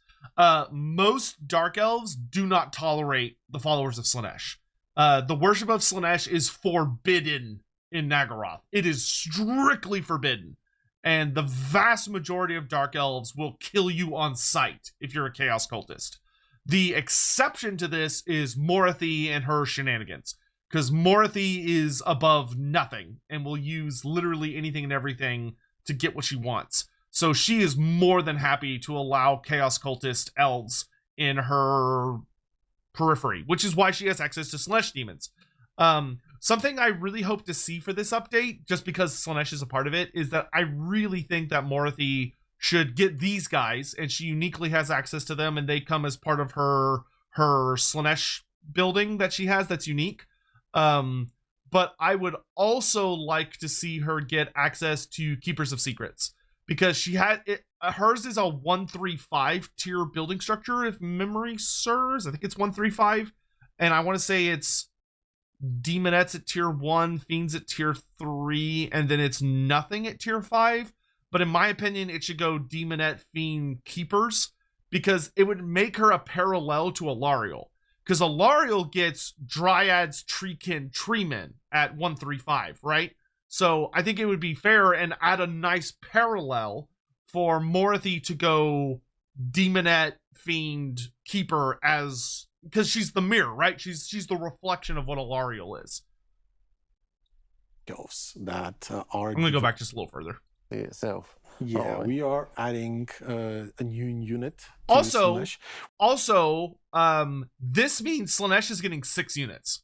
Most dark elves do not tolerate the followers of Slaanesh. The worship of Slaanesh is forbidden in Nagaroth. It is strictly forbidden, and the vast majority of dark elves will kill you on sight if you're a chaos cultist. The exception to this is Morathi and her shenanigans, because Morathi is above nothing and will use literally anything and everything to get what she wants. So she is more than happy to allow chaos cultist elves in her periphery, which is why she has access to Slaanesh demons. Something I really hope to see for this update, just because Slaanesh is a part of it, is that I really think that Morathi should get these guys, and she uniquely has access to them, and they come as part of her Slaanesh building that she has that's unique. But I would also like to see her get access to Keepers of Secrets, because she had it. Hers is a 135 tier building structure, if memory serves. I think it's 135, and I want to say it's Demonettes at tier 1, Fiends at tier 3, and then it's nothing at tier 5. But in my opinion, it should go Demonette, Fiend, Keepers, because it would make her a parallel to Alariel. because Alariel gets Dryads, Treekin, Treemen at 135, right? So I think it would be fair and add a nice parallel for Morathy to go Demonette, Fiend, Keeper as, because she's the mirror, right? She's the reflection of what Alariel is. Elves that are. I'm gonna go back just a little further. Itself. Yeah, Oh, we are adding a new unit. To Also, Slaanesh. this means Slaanesh is getting 6 units.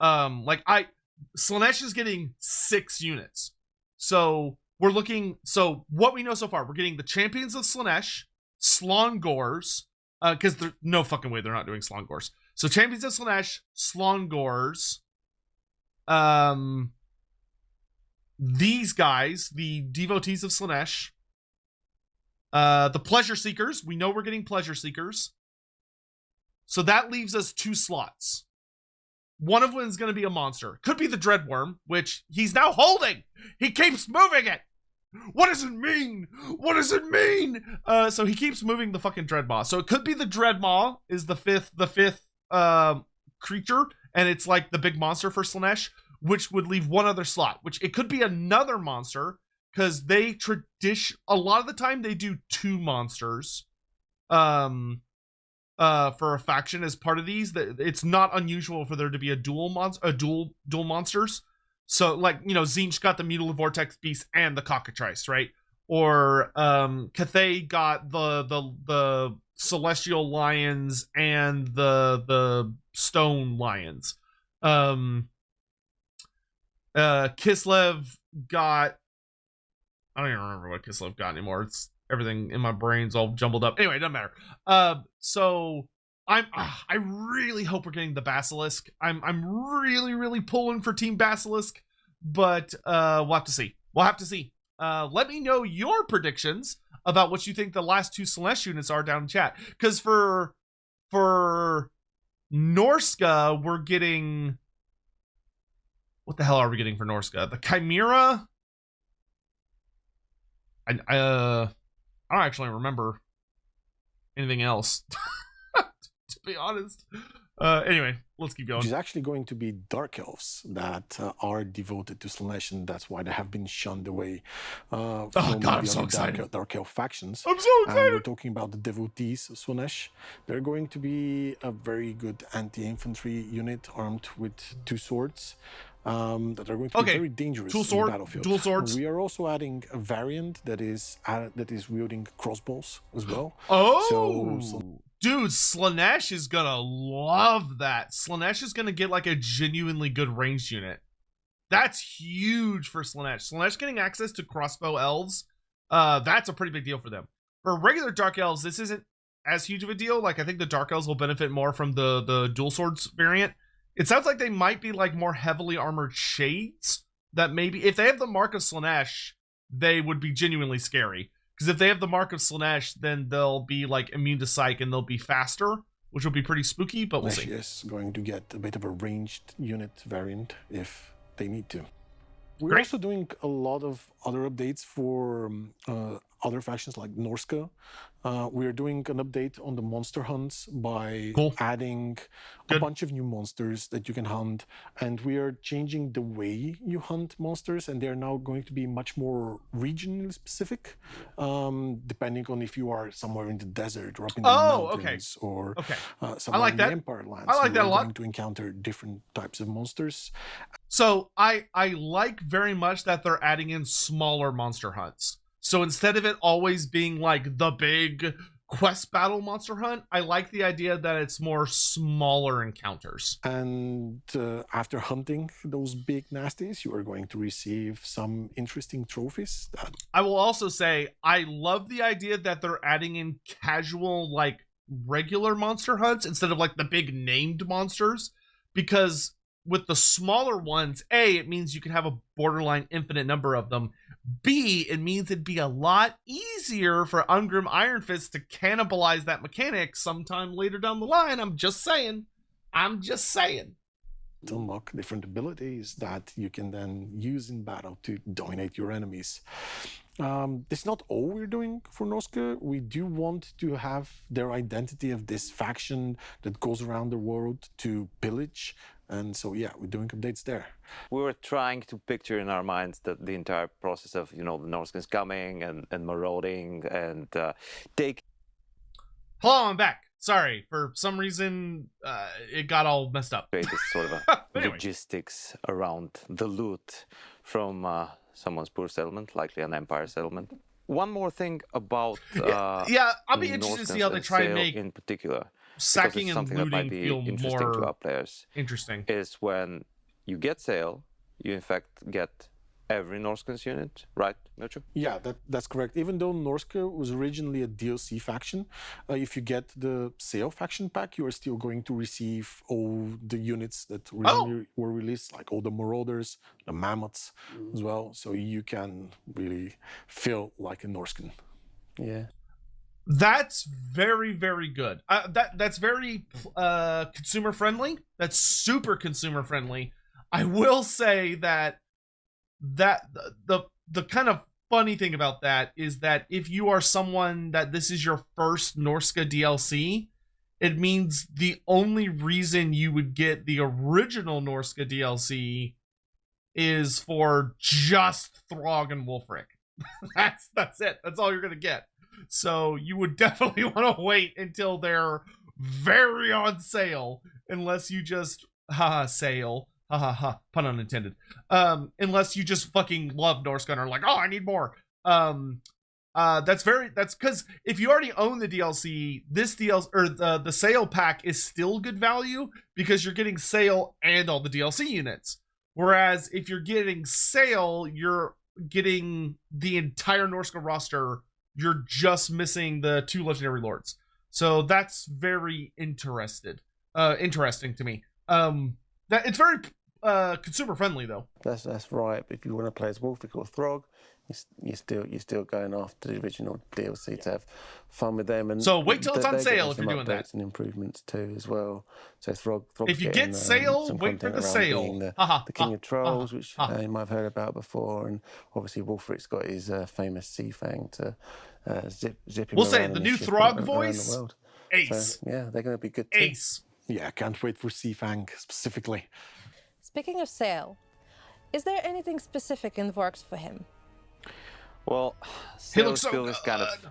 Slaanesh is getting 6 units. So we're looking. So what we know so far, we're getting the champions of Slaanesh, Slongors, because there's no fucking way they're not doing Slongors. So champions of Slaanesh, Slongors, these guys, the devotees of Slaanesh, the Pleasure Seekers. We know we're getting Pleasure Seekers. So that leaves us 2 slots. One of them is going to be a monster. Could be the Dreadworm, which he's now holding. He keeps moving it. What does it mean? What does it mean? So he keeps moving the fucking Dreadmaw. So it could be the Dreadmaw is the fifth creature, and it's like the big monster for Slaanesh, which would leave one other slot, which it could be another monster, because they a lot of the time they do 2 monsters for a faction as part of these. That it's not unusual for there to be a dual monsters. So like, you know, Zinch got the Mutilated Vortex Beast and the Cockatrice, right? Or Cathay got the Celestial Lions and the Stone Lions. Kislev got, I don't even remember what Kislev got anymore. It's everything in my brain's all jumbled up. Anyway, it doesn't matter. So I really hope we're getting the Basilisk. I'm really pulling for Team Basilisk, but we'll have to see. Let me know your predictions about what you think the last 2 Slaanesh units are down in chat. Because for Norska, we're getting, what the hell are we getting for Norska? The Chimera. I don't actually remember anything else. To be honest. Anyway, let's keep going. Which is actually going to be Dark Elves that are devoted to Slaanesh, and that's why they have been shunned away from I'm so excited. Dark Elf factions. I'm so excited. And we're talking about the devotees of Slaanesh. They're going to be a very good anti-infantry unit armed with 2 swords. That are going to be very dangerous in the battlefield. Dual swords. We are also adding a variant that is wielding crossbows as well. Dude, Slaanesh is gonna love that. Slaanesh is gonna get like a genuinely good ranged unit. That's huge for Slaanesh. Slaanesh getting access to crossbow elves, that's a pretty big deal for them. For regular Dark Elves, this isn't as huge of a deal. Like, I think the Dark Elves will benefit more from the dual swords variant. It sounds like they might be like more heavily armored shades that maybe, if they have the mark of Slaanesh, they would be genuinely scary. Because if they have the mark of Slaanesh, then they'll be like immune to psych and they'll be faster, which will be pretty spooky, but we'll see. Is going to get a bit of a ranged unit variant if they need to. We're Great. also doing a lot of other updates for other factions like Norska. We're doing an update on the monster hunts by adding a bunch of new monsters that you can hunt, and we are changing the way you hunt monsters, and they're now going to be much more regionally specific, depending on if you are somewhere in the desert or up in the mountains or somewhere in the Empire Lands. I like that a lot. You're going to encounter different types of monsters. So I like very much that they're adding in smaller monster hunts. So instead of it always being like the big quest battle monster hunt, I like the idea that it's more smaller encounters. And after hunting those big nasties, you are going to receive some interesting trophies. I will also say I love the idea that they're adding in casual, like regular monster hunts instead of like the big named monsters, because with the smaller ones, A, it means you can have a borderline infinite number of them. B, it means it'd be a lot easier for Ungrim Iron Fist to cannibalize that mechanic sometime later down the line. I'm just saying. To unlock different abilities that you can then use in battle to dominate your enemies. It's not all we're doing for Norska. We do want to have their identity of this faction that goes around the world to pillage. And so, yeah, we're doing updates there. We were trying to picture in our minds that the entire process of, the Norskins coming and marauding and take. Hello, I'm back. Sorry, for some reason, it got all messed up. This sort of Anyway. logistics around the loot from someone's poor settlement, likely an empire settlement. One more thing about yeah, I'll be interested to see how they try and make in particular sacking and something that might looting be feel interesting to more our players interesting. is when you get sail, you in fact get every Norskins unit, right, Mircho? Yeah, that's correct. Even though Norska was originally a DLC faction, if you get the Sail faction pack, you are still going to receive all the units that originally were released, like all the Marauders, the Mammoths as well. So you can really feel like a Norskan. Yeah. That's very, very good. That's very consumer friendly. That's super consumer friendly. I will say that the kind of funny thing about that is that if you are someone that this is your first Norska DLC, it means the only reason you would get the original Norska DLC is for just Throg and Wolfric. That's it. That's all you're gonna get. So you would definitely want to wait until they're very on sale, unless you just sale. Ha ha ha, pun unintended. Unless you just fucking love Norse Gunner, like, oh, I need more. That's because if you already own the DLC, this DLC or the sale pack is still good value because you're getting sale and all the DLC units. Whereas if you're getting sale, you're getting the entire Norska roster. You're just missing the 2 legendary lords. So that's very interesting to me. That it's very consumer friendly though. That's right. But if you want to play as Wolfric or Throg, you're still going after the original DLC to have fun with them. And so wait till it's on sale if you're doing that. And improvements too as well. So Throg if you get sale, wait for the sale. The King of Trolls, which you might have heard about before, and obviously Wolfric's got his famous sea fang to zip him We'll around say in the his new ship Throg around voice. the world. Ace. So, yeah, they're going to be good too. Ace. Yeah, can't wait for Seafang specifically. Speaking of Sail, is there anything specific in the works for him? Well, He Sail looks so still this kind of good.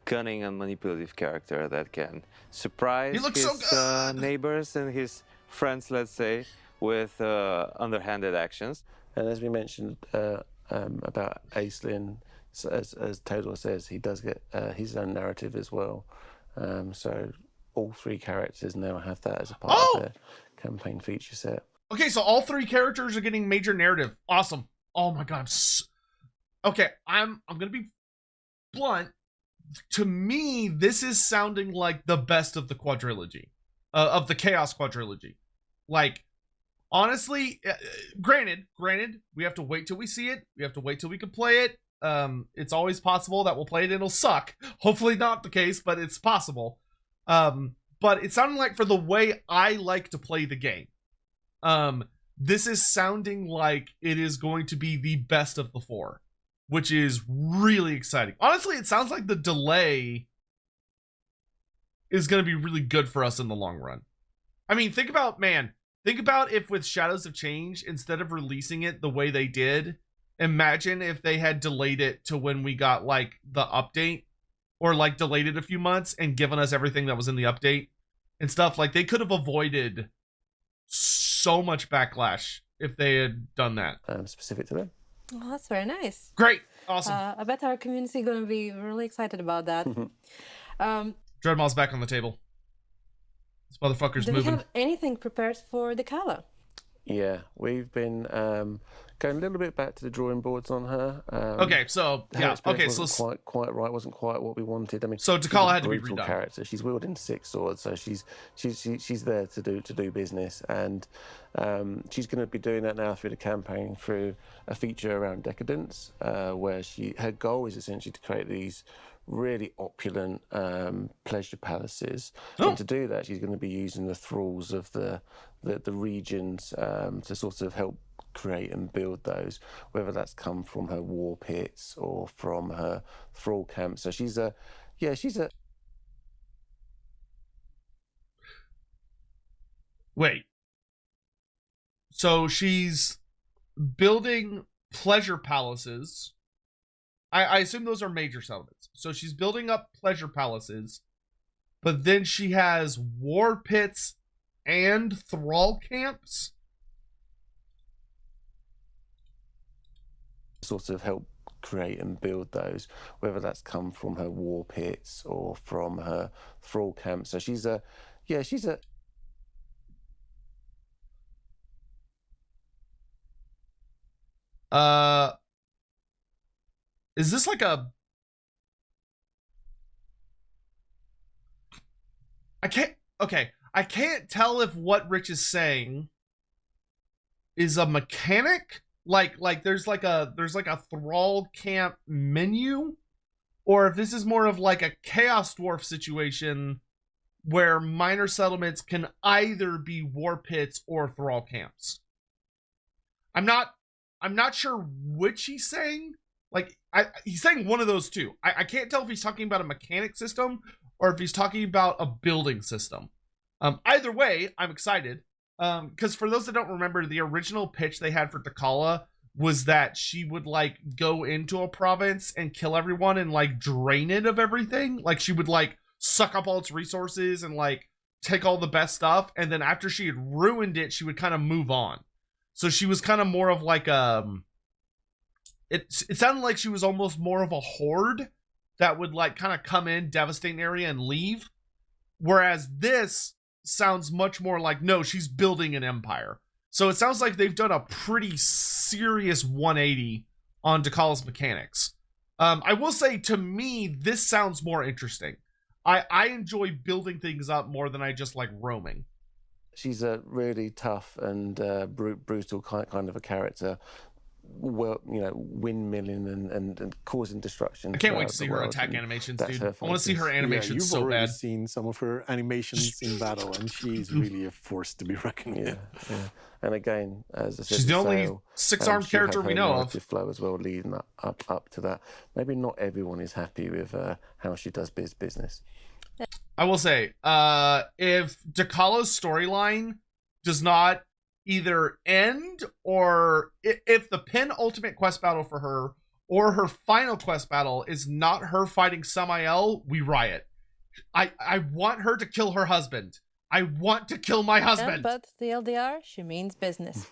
cunning and manipulative character that can surprise He looks his so good. neighbors and his friends, let's say, with underhanded actions. And as we mentioned about Aislinn, as Todor says, he does get his own narrative as well. So all 3 characters now have that as a part of their campaign feature set. Okay, so all 3 characters are getting major narrative. Awesome. Oh my god. Okay, I'm gonna be blunt. To me, this is sounding like the best of the quadrilogy, of the Chaos quadrilogy. Like, honestly, granted, we have to wait till we see it. We have to wait till we can play it. It's always possible that we'll play it and it'll suck. Hopefully not the case, but it's possible. But it sounded like for the way I like to play the game, this is sounding like it is going to be the best of the 4, which is really exciting. Honestly, it sounds like the delay is going to be really good for us in the long run. I mean, think about if with Shadows of Change, instead of releasing it the way they did, imagine if they had delayed it to when we got like the update, or like delayed it a few months and given us everything that was in the update and stuff. Like, they could have avoided so much backlash if they had done that. Specific to them. Oh, that's very nice. Great. Awesome. I bet our community going to be really excited about that. Dreadmaul's back on the table. This motherfucker's Do we moving. have anything prepared for the Kala? Yeah, we've been going a little bit back to the drawing boards on her. Okay, so yeah, okay, so wasn't quite right, wasn't quite what we wanted. I mean, so she's Takala a had to be brutal redone. character. She's wielding 6 swords, so she's there to do business, and she's going to be doing that now through the campaign, through a feature around decadence, where her goal is essentially to create these really opulent pleasure palaces. And to do that, she's going to be using the thralls of the regions to sort of help create and build those, whether that's come from her war pits or from her thrall camp. So she's a Wait. So she's building pleasure palaces. I assume those are major settlements. So she's building up pleasure palaces, but then she has war pits and thrall camps. sort of help create and build those, whether that's come from her war pits or from her thrall camp. So she's a Is this like a... I can't tell if what Rich is saying is a mechanic, like there's like a thrall camp menu, or if this is more of like a chaos dwarf situation where minor settlements can either be war pits or thrall camps. I'm not sure which he's saying. Like, he's saying one of those two. I can't tell if he's talking about a mechanic system or if he's talking about a building system. Either way, I'm excited. Because for those that don't remember, the original pitch they had for Takala was that she would, like, go into a province and kill everyone and, like, drain it of everything. Like, she would, like, suck up all its resources and, like, take all the best stuff. And then after she had ruined it, she would kind of move on. So she was kind of more of, like, it sounded like she was almost more of a horde that would, like, kind of come in, devastate an area, and leave. Whereas this sounds much more like, no, she's building an empire. So it sounds like they've done a pretty serious 180 on Takala's mechanics. I will say, to me, this sounds more interesting. I enjoy building things up more than I just like roaming. She's a really tough and brutal kind of a character. Well, you know, windmilling and causing destruction. I can't wait to see her attack animations, dude. I want to see her animations so bad. You've already seen some of her animations in battle, and she's really a force to be reckoned with. Yeah. And again, as I said, she's the only six-armed character we know of. Flow as well, leading up to that. Maybe not everyone is happy with how she does business. I will say, if Takala's storyline does not either end, or if the penultimate quest battle for her or her final quest battle is not her fighting Samael, we riot. I want her to kill her husband. I want to kill my husband. Yeah, but TLDR, she means business.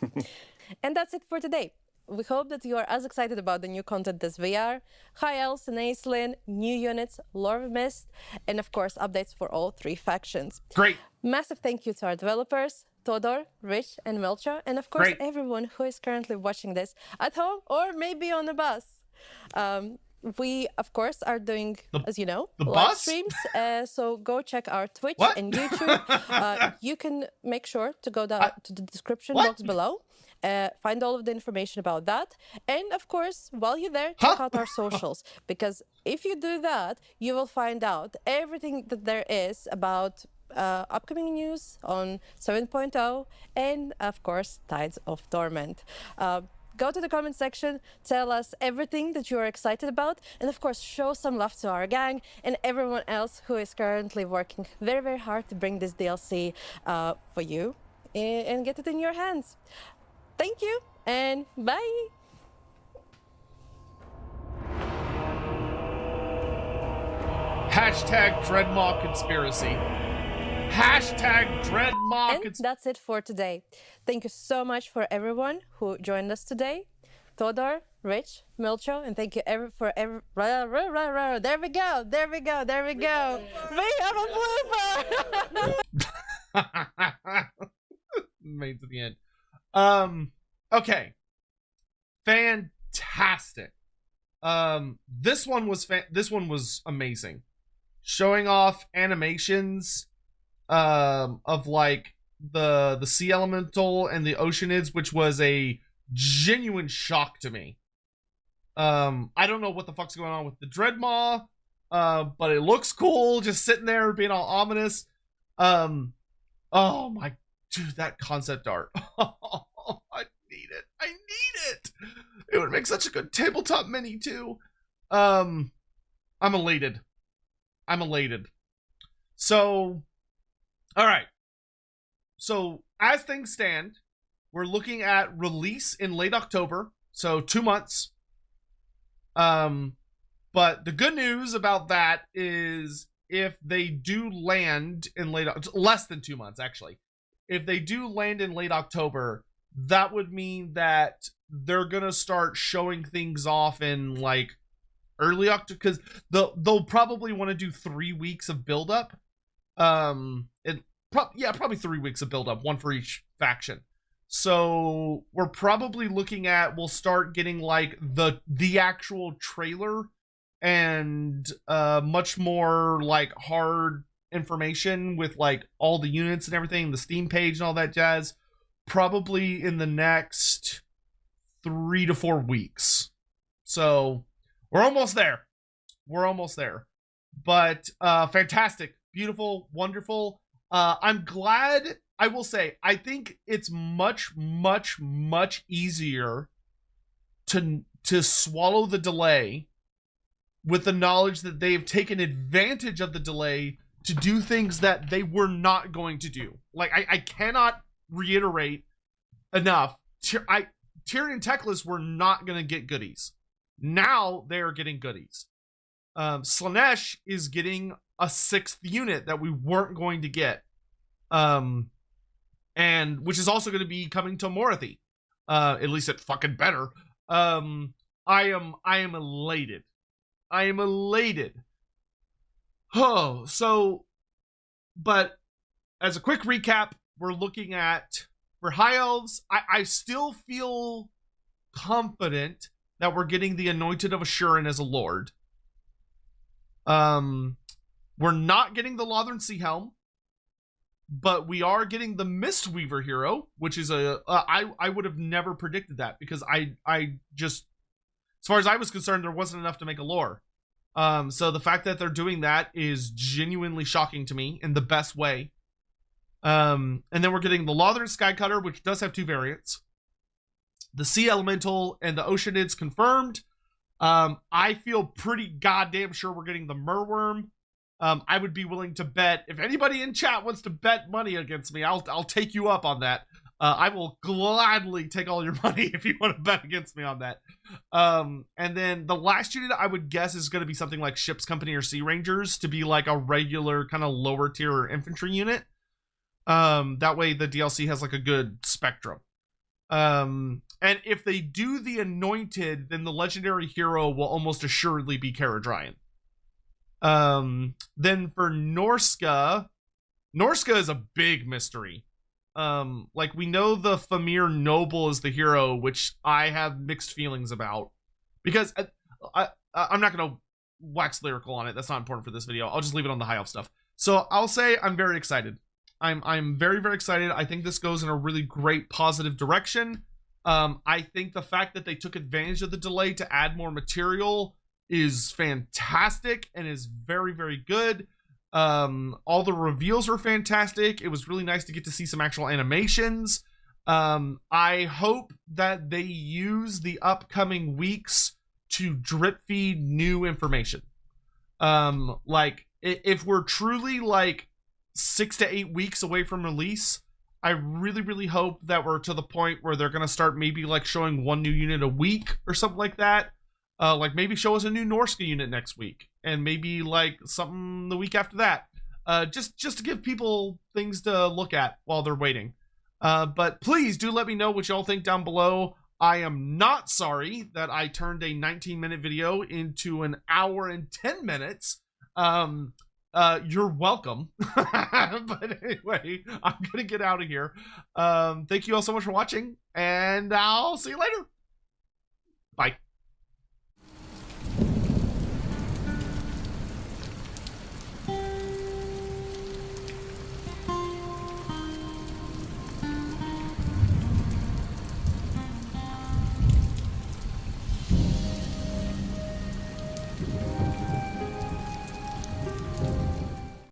And that's it for today. We hope that you are as excited about the new content as we are. High Elves and Acelin, new units, Lore of Mist, and of course updates for all three factions. Great. Massive thank you to our developers, Todor, Rich, and Melcha, and of course everyone who is currently watching this at home or maybe on the bus. We, of course, are doing, as you know, live streams, so go check our Twitch and YouTube. You can make sure to go down to the description box below, find all of the information about that, and of course, while you're there, check out our socials, because if you do that, you will find out everything that there is about upcoming news on 7.0 and of course Tides of Torment. Go to the comment section, tell us everything that you are excited about, and of course show some love to our gang and everyone else who is currently working very, very hard to bring this DLC for you and get it in your hands. Thank you and bye! Hashtag Dreadmaw Conspiracy. Hashtag Dreadmaw. And that's it for today. Thank you so much for everyone who joined us today. Todor, Rich, Milcho, and thank you there we go. We have a blooper. Made to the end. Okay. Fantastic. This one was amazing. Showing off animations of like the sea elemental and the oceanids, which was a genuine shock to me. I don't know what the fuck's going on with the Dreadmaw, but it looks cool just sitting there being all ominous. Oh my dude, that concept art. I need it. I It would make such a good tabletop mini too. I'm elated. So, all right. So as things stand, we're looking at release in late October, so 2 months. But the good news about that is if they do land in less than 2 months actually. If they do land in late October, that would mean that they're gonna start showing things off in like early October, because they'll probably want to do 3 weeks of build up. Probably 3 weeks of build up, one for each faction. So we're probably looking at, we'll start getting like the actual trailer and much more like hard information with like all the units and everything, the Steam page and all that jazz, probably in the next 3 to 4 weeks. So we're almost there. But fantastic, beautiful, wonderful. I'm glad. I will say, I think it's much easier to swallow the delay with the knowledge that they've taken advantage of the delay to do things that they were not going to do. Like, I cannot reiterate enough. Tyrion Teclis were not going to get goodies. Now they're getting goodies. Slaanesh is getting a 6th unit that we weren't going to get. And which is also going to be coming to Morathi. At least it fucking better. I am elated. Oh, so, but as a quick recap, we're looking at, for High Elves, I still feel confident that we're getting the Anointed of Ashurin as a Lord. We're not getting the Lothern Sea Helm, but we are getting the Mistweaver hero, which is I would have never predicted that, because I just, as far as I was concerned, there wasn't enough to make a lore. So the fact that they're doing that is genuinely shocking to me in the best way. And then we're getting the Lothern Skycutter, which does have 2 variants. The Sea Elemental and the Oceanids confirmed. I feel pretty goddamn sure we're getting the Merworm. I would be willing to bet, if anybody in chat wants to bet money against me, I'll take you up on that. I will gladly take all your money if you want to bet against me on that. And then the last unit I would guess is going to be something like Ship's Company or Sea Rangers, to be like a regular kind of lower tier infantry unit. That way the DLC has like a good spectrum. And if they do the Anointed, then the legendary hero will almost assuredly be Caradryan. Then for Norska is a big mystery. Like, we know the Famir Noble is the hero, which I have mixed feelings about, because I'm not going to wax lyrical on it. That's not important for this video. I'll just leave it on the High Elf stuff. So I'll say I'm very excited. I'm very, very excited. I think this goes in a really great positive direction. I think the fact that they took advantage of the delay to add more material is fantastic and is very, very good. All the reveals were fantastic. It was really nice to get to see some actual animations. I hope that they use the upcoming weeks to drip feed new information. Like, if we're truly like 6 to 8 weeks away from release, I really, really hope that we're to the point where they're going to start maybe like showing 1 new unit a week or something like that. Like, maybe show us a new Norska unit next week, and maybe like something the week after that. Just to give people things to look at while they're waiting. But please do let me know what y'all think down below. I am not sorry that I turned a 19-minute video into an hour and 10 minutes. You're welcome. But anyway, I'm gonna get out of here. Thank you all so much for watching, and I'll see you later. Bye.